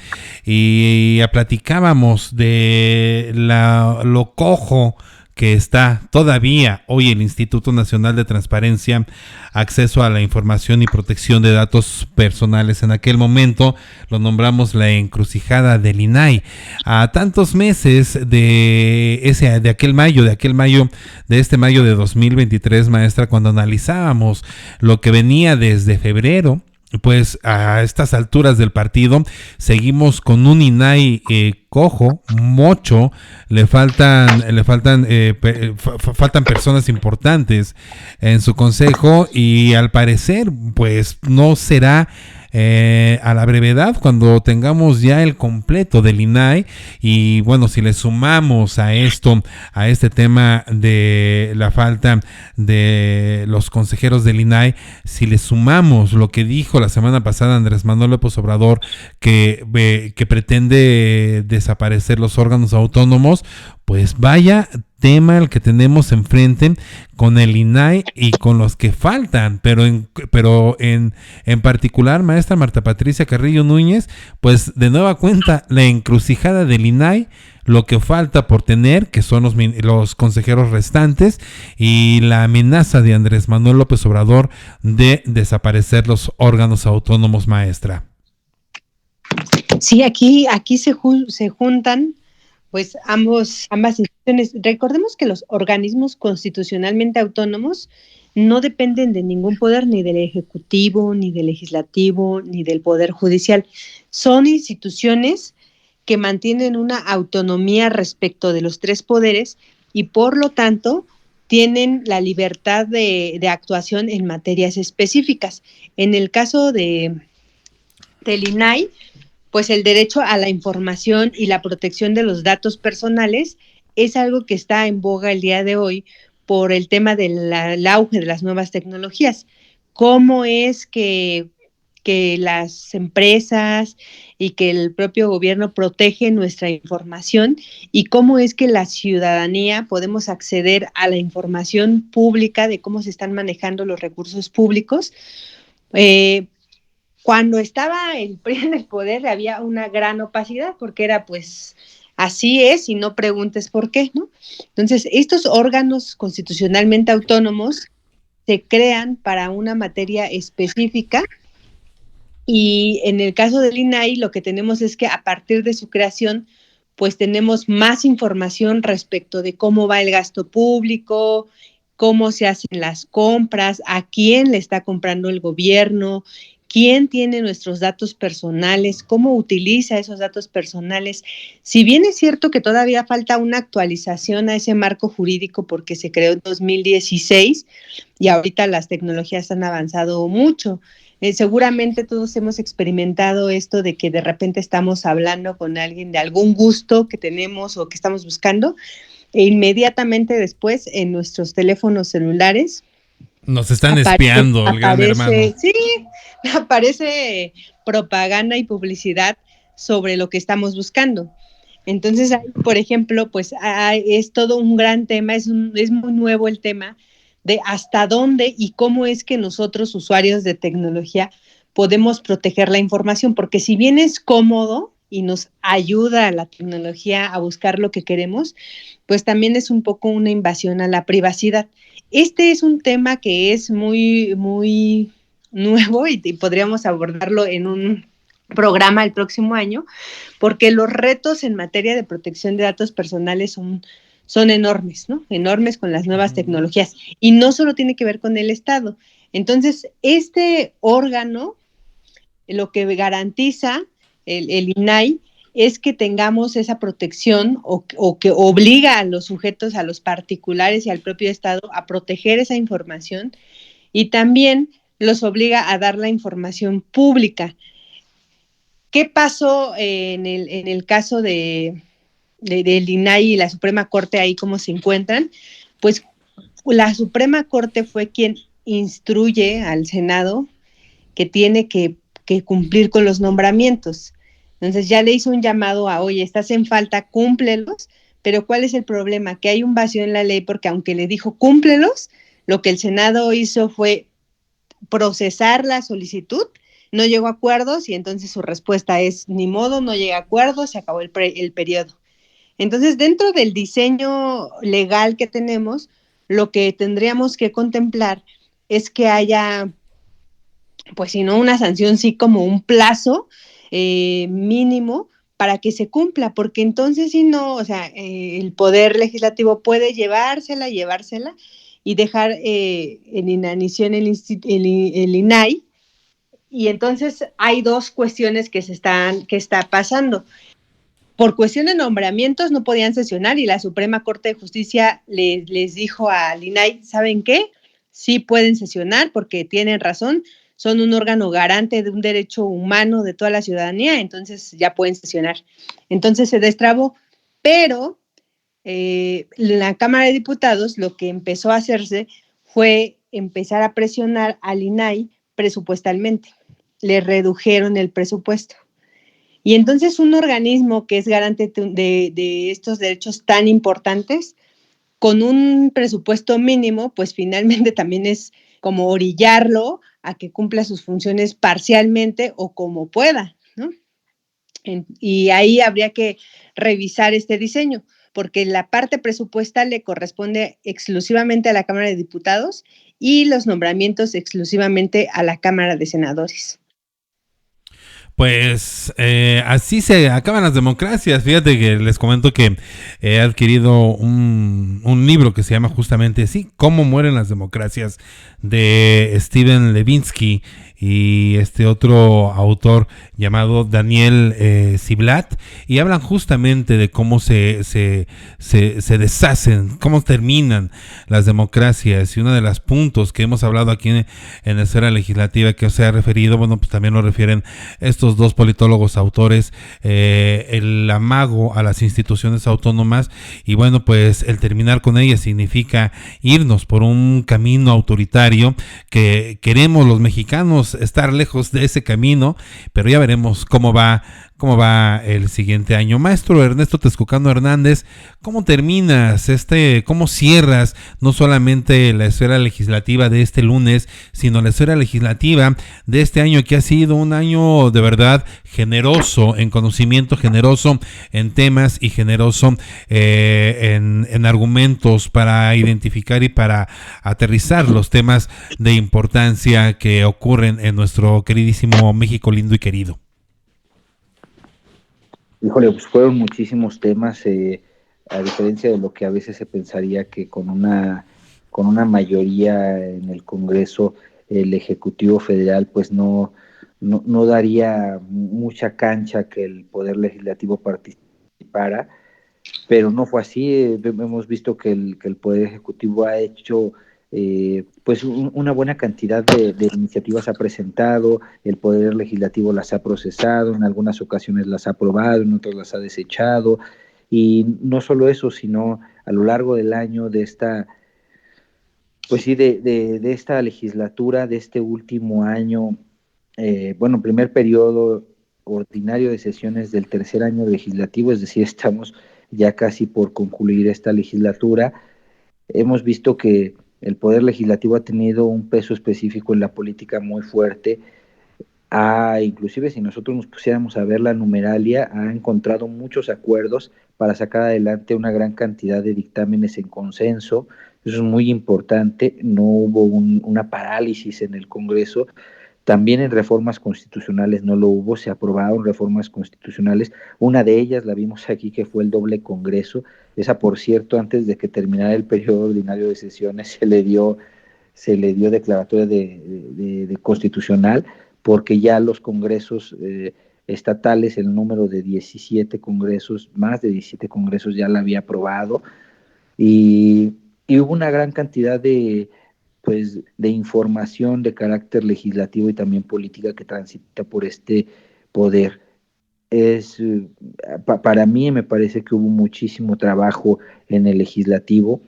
y ya platicábamos de lo cojo que está todavía hoy el Instituto Nacional de Transparencia, Acceso a la Información y Protección de Datos Personales. En aquel momento lo nombramos la encrucijada del INAI. A tantos meses de este mayo de 2023, maestra, cuando analizábamos lo que venía desde febrero, pues a estas alturas del partido seguimos con un INAI cojo, mocho, faltan personas importantes en su consejo, y al parecer pues no será a la brevedad cuando tengamos ya el completo del INAI. Y bueno, si le sumamos a este tema de la falta de los consejeros del INAI, si le sumamos lo que dijo la semana pasada Andrés Manuel López Obrador, que pretende desaparecer los órganos autónomos, pues vaya tema el que tenemos enfrente con el INAI y con los que faltan, pero en particular, maestra Marta Patricia Carrillo Núñez, pues de nueva cuenta la encrucijada del INAI, lo que falta por tener, que son los consejeros restantes, y la amenaza de Andrés Manuel López Obrador de desaparecer los órganos autónomos, maestra. Sí, aquí se juntan pues ambas instituciones. Recordemos que los organismos constitucionalmente autónomos no dependen de ningún poder, ni del Ejecutivo, ni del Legislativo, ni del Poder Judicial. Son instituciones que mantienen una autonomía respecto de los tres poderes y por lo tanto tienen la libertad de actuación en materias específicas. En el caso del INAI, pues el derecho a la información y la protección de los datos personales es algo que está en boga el día de hoy por el tema del auge de las nuevas tecnologías. ¿Cómo es que las empresas y que el propio gobierno protege nuestra información, y cómo es que la ciudadanía podemos acceder a la información pública de cómo se están manejando los recursos públicos? Cuando estaba el PRI en el poder había una gran opacidad porque era pues así es y no preguntes por qué, ¿no? Entonces, estos órganos constitucionalmente autónomos se crean para una materia específica, y en el caso del INAI lo que tenemos es que a partir de su creación pues tenemos más información respecto de cómo va el gasto público, cómo se hacen las compras, a quién le está comprando el gobierno, quién tiene nuestros datos personales, cómo utiliza esos datos personales. Si bien es cierto que todavía falta una actualización a ese marco jurídico porque se creó en 2016 y ahorita las tecnologías han avanzado mucho. Seguramente todos hemos experimentado esto de que de repente estamos hablando con alguien de algún gusto que tenemos o que estamos buscando, e inmediatamente después en nuestros teléfonos celulares nos están espiando, el gran hermano. Sí, aparece propaganda y publicidad sobre lo que estamos buscando. Entonces, por ejemplo, pues es todo un gran tema, es muy nuevo el tema de hasta dónde y cómo es que nosotros, usuarios de tecnología, podemos proteger la información, porque si bien es cómodo y nos ayuda a la tecnología a buscar lo que queremos, pues también es un poco una invasión a la privacidad. Este es un tema que es muy, muy nuevo y podríamos abordarlo en un programa el próximo año, porque los retos en materia de protección de datos personales son enormes, ¿no? Enormes con las nuevas tecnologías. Y no solo tiene que ver con el Estado. Entonces, este órgano, lo que garantiza el INAI, es que tengamos esa protección o que obliga a los sujetos, a los particulares y al propio Estado a proteger esa información, y también los obliga a dar la información pública. ¿Qué pasó en el caso de del INAI y la Suprema Corte ahí cómo se encuentran, pues la Suprema Corte fue quien instruye al Senado que tiene que cumplir con los nombramientos. Entonces ya le hizo un llamado a, oye, estás en falta, cúmplelos, pero ¿cuál es el problema? Que hay un vacío en la ley porque aunque le dijo cúmplelos, lo que el Senado hizo fue procesar la solicitud, no llegó a acuerdos y entonces su respuesta es, ni modo, no llega a acuerdos, se acabó el periodo. Entonces, dentro del diseño legal que tenemos, lo que tendríamos que contemplar es que haya, pues si no una sanción, sí como un plazo mínimo para que se cumpla, porque entonces si no, o sea, el Poder Legislativo puede llevársela y dejar en inanición el INAI, y entonces hay dos cuestiones que está pasando. Por cuestión de nombramientos no podían sesionar y la Suprema Corte de Justicia les dijo al INAI, ¿saben qué? Sí pueden sesionar porque tienen razón, son un órgano garante de un derecho humano de toda la ciudadanía, entonces ya pueden sesionar. Entonces se destrabó, pero la Cámara de Diputados lo que empezó a hacerse fue empezar a presionar al INAI presupuestalmente. Le redujeron el presupuesto. Y entonces un organismo que es garante de estos derechos tan importantes, con un presupuesto mínimo, pues finalmente también es como orillarlo a que cumpla sus funciones parcialmente o como pueda, ¿no? Y ahí habría que revisar este diseño, porque la parte presupuestal le corresponde exclusivamente a la Cámara de Diputados y los nombramientos exclusivamente a la Cámara de Senadores. Pues así se acaban las democracias. Fíjate que les comento que he adquirido un libro que se llama justamente así, Cómo mueren las democracias, de Steven Levinsky y este otro autor llamado Daniel Ziblatt, y hablan justamente de cómo se deshacen, cómo terminan las democracias. Y uno de los puntos que hemos hablado aquí en la esfera legislativa que se ha referido, bueno, pues también lo refieren estos dos politólogos autores, el amago a las instituciones autónomas, y bueno, pues el terminar con ellas significa irnos por un camino autoritario que queremos los mexicanos estar lejos de ese camino, pero ya veremos cómo va el siguiente año. Maestro Ernesto Texcocano Hernández, ¿cómo terminas cómo cierras no solamente la esfera legislativa de este lunes, sino la esfera legislativa de este año, que ha sido un año de verdad generoso en conocimiento, generoso en temas y generoso en argumentos para identificar y para aterrizar los temas de importancia que ocurren en nuestro queridísimo México lindo y querido? Híjole, pues fueron muchísimos temas, a diferencia de lo que a veces se pensaría que con una mayoría en el Congreso, el Ejecutivo Federal pues no daría mucha cancha que el Poder Legislativo participara, pero no fue así. Hemos visto que el Poder Ejecutivo ha hecho pues una buena cantidad de iniciativas ha presentado, el Poder Legislativo las ha procesado, en algunas ocasiones las ha aprobado, en otras las ha desechado, y no solo eso, sino a lo largo del año de esta, pues sí, de esta legislatura, de este último año, bueno, primer periodo ordinario de sesiones del tercer año legislativo, es decir, estamos ya casi por concluir esta legislatura. Hemos visto que el Poder Legislativo ha tenido un peso específico en la política muy fuerte. Inclusive si nosotros nos pusiéramos a ver la numeralia, ha encontrado muchos acuerdos para sacar adelante una gran cantidad de dictámenes en consenso. Eso es muy importante. No hubo una parálisis en el Congreso. También en reformas constitucionales no lo hubo, se aprobaron reformas constitucionales, una de ellas la vimos aquí, que fue el doble Congreso. Esa, por cierto, antes de que terminara el periodo ordinario de sesiones, se le dio declaratoria de constitucional, porque ya los congresos estatales, el número de 17 congresos, más de 17 congresos ya la había aprobado, y hubo una gran cantidad de información de carácter legislativo y también política que transita por este poder. para mí me parece que hubo muchísimo trabajo en el legislativo,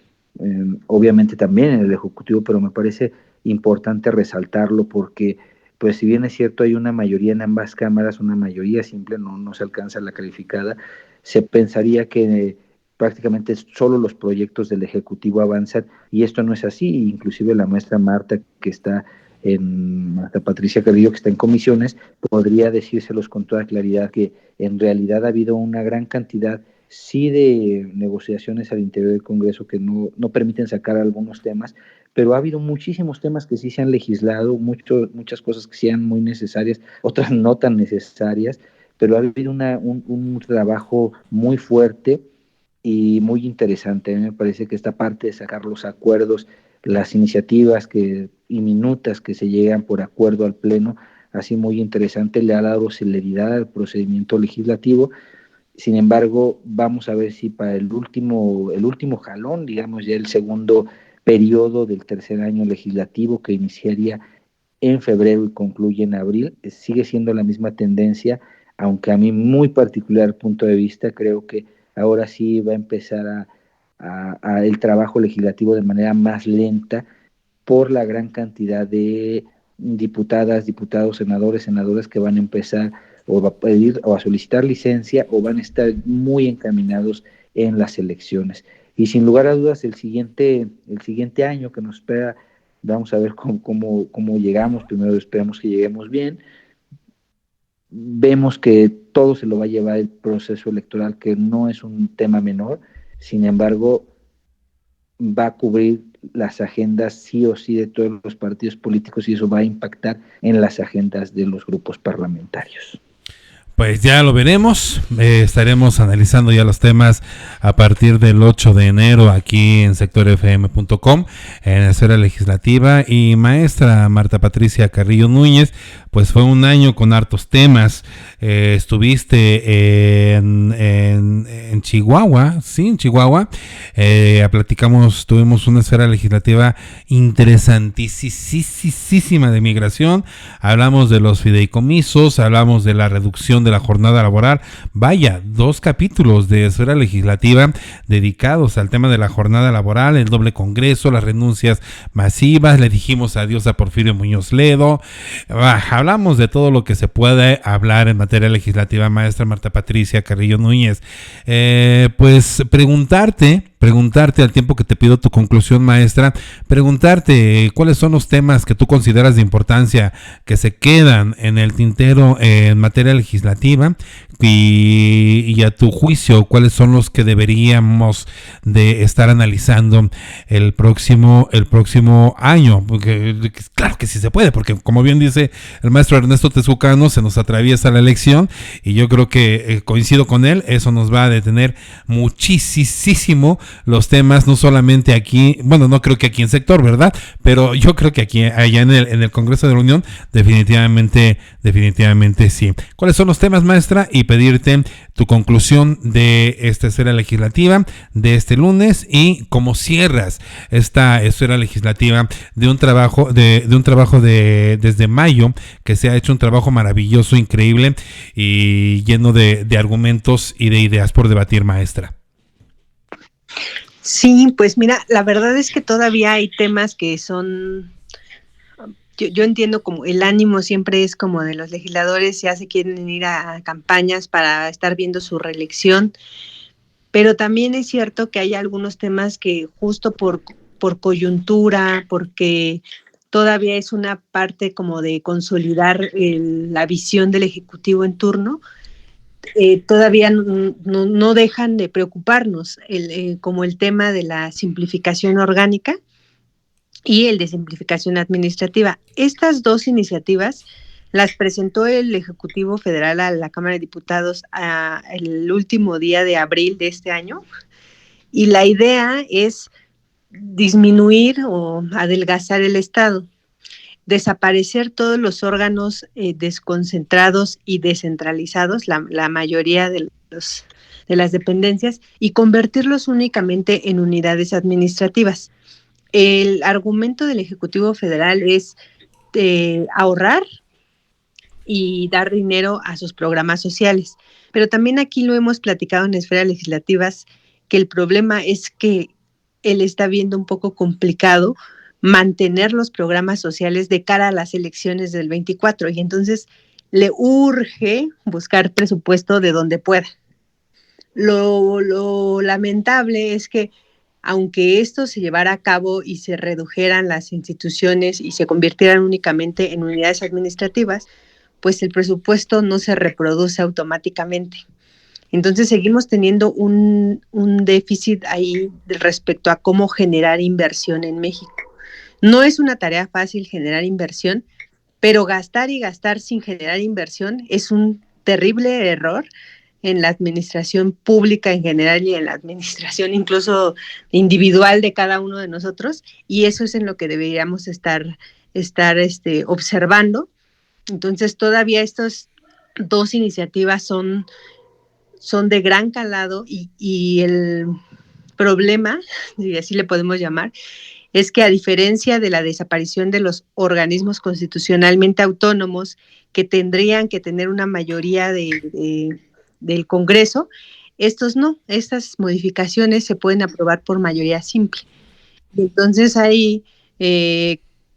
obviamente también en el ejecutivo, pero me parece importante resaltarlo porque, pues si bien es cierto hay una mayoría en ambas cámaras, una mayoría simple, no se alcanza la calificada, se pensaría que prácticamente solo los proyectos del ejecutivo avanzan y esto no es así, inclusive la maestra Marta Patricia Carrillo, que está en comisiones, podría decírselos con toda claridad que en realidad ha habido una gran cantidad, sí, de negociaciones al interior del Congreso que no permiten sacar algunos temas, pero ha habido muchísimos temas que sí se han legislado, muchas cosas que sean muy necesarias, otras no tan necesarias, pero ha habido un trabajo muy fuerte y muy interesante. A mí me parece que esta parte de sacar los acuerdos, las iniciativas y minutas que se llegan por acuerdo al Pleno, así muy interesante, le ha dado celeridad al procedimiento legislativo. Sin embargo, vamos a ver si para el último jalón, digamos ya el segundo periodo del tercer año legislativo que iniciaría en febrero y concluye en abril, sigue siendo la misma tendencia, aunque a mi muy particular punto de vista creo que ahora sí va a empezar a el trabajo legislativo de manera más lenta por la gran cantidad de diputadas, diputados, senadores, senadoras que van a empezar o a pedir o a solicitar licencia o van a estar muy encaminados en las elecciones. Y sin lugar a dudas, el siguiente año que nos espera, vamos a ver cómo llegamos. Primero esperamos que lleguemos bien. Vemos que todo se lo va a llevar el proceso electoral, que no es un tema menor. Sin embargo, va a cubrir las agendas sí o sí de todos los partidos políticos y eso va a impactar en las agendas de los grupos parlamentarios. Pues ya lo veremos, estaremos analizando ya los temas a partir del 8 de enero aquí en sectorfm.com, en la esfera legislativa. Y maestra Marta Patricia Carrillo Núñez, pues fue un año con hartos temas. Estuviste en Chihuahua, sí, en Chihuahua. Tuvimos una esfera legislativa interesantísima de migración. Hablamos de los fideicomisos, hablamos de la reducción de la jornada laboral. Vaya, 2 capítulos de esfera legislativa dedicados al tema de la jornada laboral, el doble congreso, las renuncias masivas. Le dijimos adiós a Porfirio Muñoz Ledo. Hablamos de todo lo que se puede hablar en materia legislativa, maestra Marta Patricia Carrillo Núñez. Pues preguntarte al tiempo que te pido tu conclusión, maestra, preguntarte cuáles son los temas que tú consideras de importancia que se quedan en el tintero en materia legislativa y a tu juicio, cuáles son los que deberíamos de estar analizando el próximo año, porque claro que sí se puede, porque como bien dice el maestro Ernesto Tezucano, se nos atraviesa la elección y yo creo que coincido con él, eso nos va a detener muchísimo los temas, no solamente aquí, bueno, no creo que aquí en sector, ¿verdad? Pero yo creo que aquí, allá en el Congreso de la Unión, definitivamente sí. ¿Cuáles son los temas, maestra? Y pedirte tu conclusión de esta esfera legislativa de este lunes y cómo cierras esta esfera legislativa de un trabajo desde mayo, que se ha hecho un trabajo maravilloso, increíble y lleno de argumentos y de ideas por debatir, maestra. Sí, pues mira, la verdad es que todavía hay temas que son, yo entiendo como el ánimo siempre es como de los legisladores, ya se quieren ir a campañas para estar viendo su reelección, pero también es cierto que hay algunos temas que justo por coyuntura, porque todavía es una parte como de consolidar la visión del Ejecutivo en turno, todavía no dejan de preocuparnos, como el tema de la simplificación orgánica y el de simplificación administrativa. Estas 2 iniciativas las presentó el Ejecutivo Federal a la Cámara de Diputados el último día de abril de este año, y la idea es disminuir o adelgazar el Estado, desaparecer todos los órganos desconcentrados y descentralizados, la mayoría de las dependencias, y convertirlos únicamente en unidades administrativas. El argumento del Ejecutivo Federal es ahorrar y dar dinero a sus programas sociales. Pero también aquí lo hemos platicado en esferas legislativas, que el problema es que él está viendo un poco complicado mantener los programas sociales de cara a las elecciones del 24, y entonces le urge buscar presupuesto de donde pueda. Lo lamentable es que aunque esto se llevara a cabo y se redujeran las instituciones y se convirtieran únicamente en unidades administrativas, pues el presupuesto no se reproduce automáticamente. Entonces seguimos teniendo un déficit ahí respecto a cómo generar inversión en México. No es una tarea fácil generar inversión, pero gastar y gastar sin generar inversión es un terrible error en la administración pública en general y en la administración incluso individual de cada uno de nosotros, y eso es en lo que deberíamos estar observando. Entonces todavía estas dos iniciativas son de gran calado, y el problema, si así le podemos llamar, es que a diferencia de la desaparición de los organismos constitucionalmente autónomos que tendrían que tener una mayoría del Congreso, estas modificaciones se pueden aprobar por mayoría simple. Entonces ahí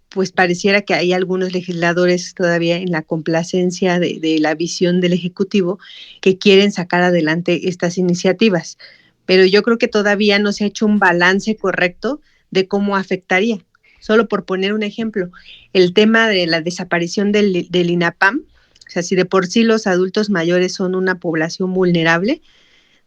pues pareciera que hay algunos legisladores todavía en la complacencia de la visión del Ejecutivo que quieren sacar adelante estas iniciativas, pero yo creo que todavía no se ha hecho un balance correcto de cómo afectaría. Solo por poner un ejemplo, el tema de la desaparición del INAPAM, o sea, si de por sí los adultos mayores son una población vulnerable,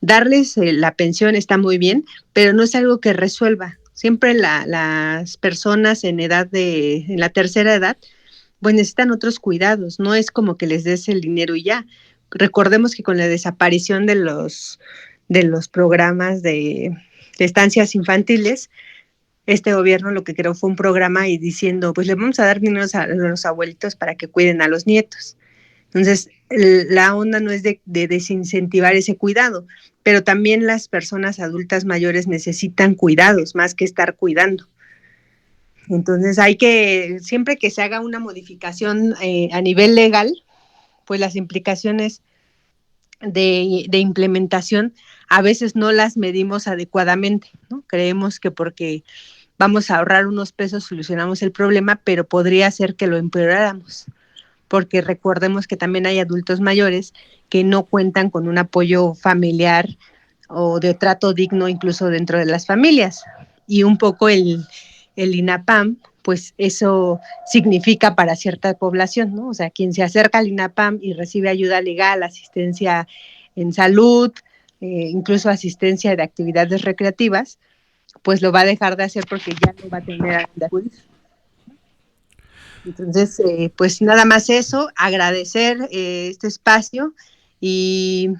darles la pensión está muy bien, pero no es algo que resuelva. Siempre las personas en la tercera edad, pues necesitan otros cuidados, no es como que les des el dinero y ya. Recordemos que con la desaparición de los programas de estancias infantiles, este gobierno lo que creó fue un programa y diciendo, pues le vamos a dar dinero a los abuelitos para que cuiden a los nietos. Entonces, la onda no es de desincentivar ese cuidado, pero también las personas adultas mayores necesitan cuidados, más que estar cuidando. Entonces, siempre que se haga una modificación a nivel legal, pues las implicaciones de implementación a veces no las medimos adecuadamente, ¿no? Creemos que porque vamos a ahorrar unos pesos solucionamos el problema, pero podría ser que lo empeoráramos, porque recordemos que también hay adultos mayores que no cuentan con un apoyo familiar o de trato digno incluso dentro de las familias, y un poco el INAPAM, pues eso significa para cierta población, ¿no? O sea, quien se acerca al INAPAM y recibe ayuda legal, asistencia en salud, incluso asistencia de actividades recreativas, pues lo va a dejar de hacer porque ya no va a tener a dónde acudir. Entonces, pues nada más eso, agradecer este espacio, y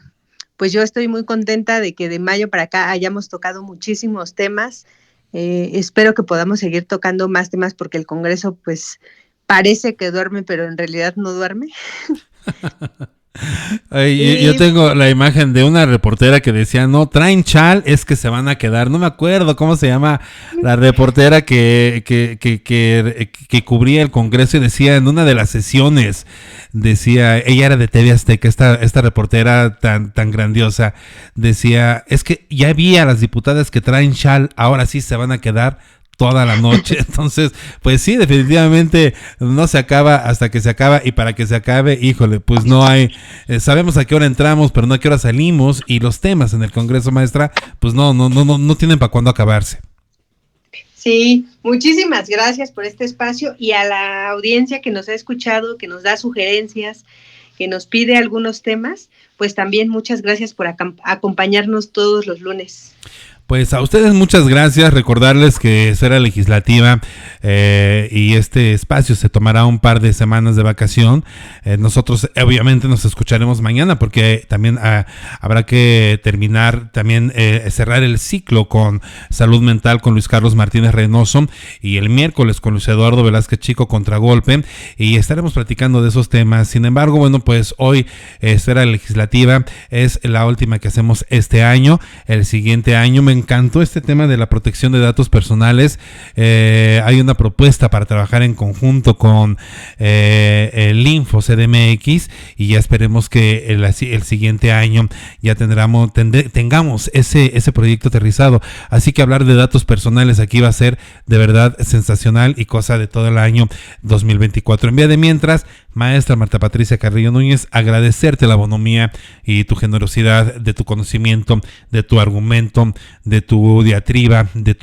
pues yo estoy muy contenta de que de mayo para acá hayamos tocado muchísimos temas. Espero que podamos seguir tocando más temas porque el Congreso pues parece que duerme, pero en realidad no duerme. Yo tengo la imagen de una reportera que decía, no, traen chal, es que se van a quedar. No me acuerdo cómo se llama la reportera que cubría el Congreso, y decía en una de las sesiones, decía, ella era de TV Azteca, esta reportera tan grandiosa, decía, es que ya vi a las diputadas que traen chal, ahora sí se van a quedar toda la noche. Entonces, pues sí, definitivamente no se acaba hasta que se acaba, y para que se acabe, híjole, pues no hay, sabemos a qué hora entramos, pero no a qué hora salimos, y los temas en el Congreso, maestra, pues no tienen para cuándo acabarse. Sí, muchísimas gracias por este espacio, y a la audiencia que nos ha escuchado, que nos da sugerencias, que nos pide algunos temas, pues también muchas gracias por acompañarnos todos los lunes. Pues a ustedes muchas gracias, recordarles que Esfera Legislativa y este espacio se tomará un par de semanas de vacación. Nosotros obviamente nos escucharemos mañana porque también habrá que terminar, también cerrar el ciclo con Salud Mental con Luis Carlos Martínez Reynoso, y el miércoles con Luis Eduardo Velázquez Chico, Contragolpe, y estaremos platicando de esos temas. Sin embargo, bueno, pues hoy Esfera Legislativa es la última que hacemos este año. El siguiente año me encantó este tema de la protección de datos personales. Hay una propuesta para trabajar en conjunto con el Info CDMX y ya esperemos que el siguiente año ya tengamos ese proyecto aterrizado. Así que hablar de datos personales aquí va a ser de verdad sensacional y cosa de todo el año 2024. En vía de mientras, maestra Marta Patricia Carrillo Núñez, agradecerte la bonomía y tu generosidad, de tu conocimiento, de tu argumento, de tu diatriba, de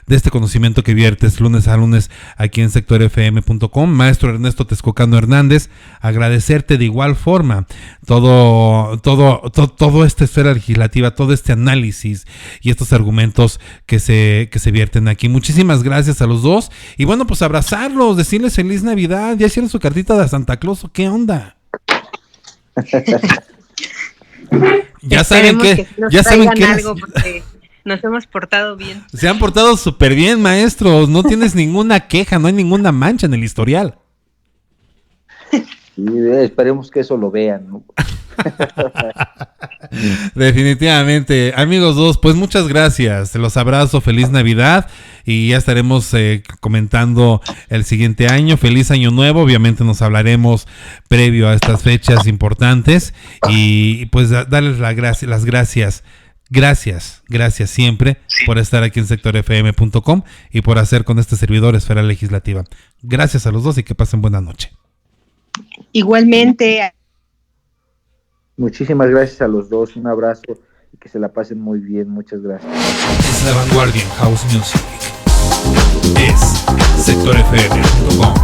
este conocimiento que viertes lunes a lunes aquí en sectorfm.com. Maestro Ernesto Texcocano Hernández, agradecerte de igual forma todo esta esfera legislativa, todo este análisis y estos argumentos que se vierten aquí. Muchísimas gracias a los dos y bueno, pues abrazarlos, decirles feliz Navidad. ¿Ya hicieron su cartita de Santa Claus o qué onda? Ya saben que algo porque nos hemos portado bien. Se han portado súper bien, maestros. No tienes ninguna queja, no hay ninguna mancha en el historial. Sí, esperemos que eso lo vean, ¿no? Definitivamente, amigos dos, pues muchas gracias, los abrazo, feliz Navidad y ya estaremos comentando el siguiente año, feliz año nuevo, obviamente nos hablaremos previo a estas fechas importantes y pues darles las gracias siempre por estar aquí en sectorfm.com y por hacer con este servidor Esfera Legislativa. Gracias a los dos y que pasen buena noche. Igualmente. Muchísimas gracias a los dos, un abrazo y que se la pasen muy bien, muchas gracias. Es la vanguardia en House Music. Es sectorfm.com.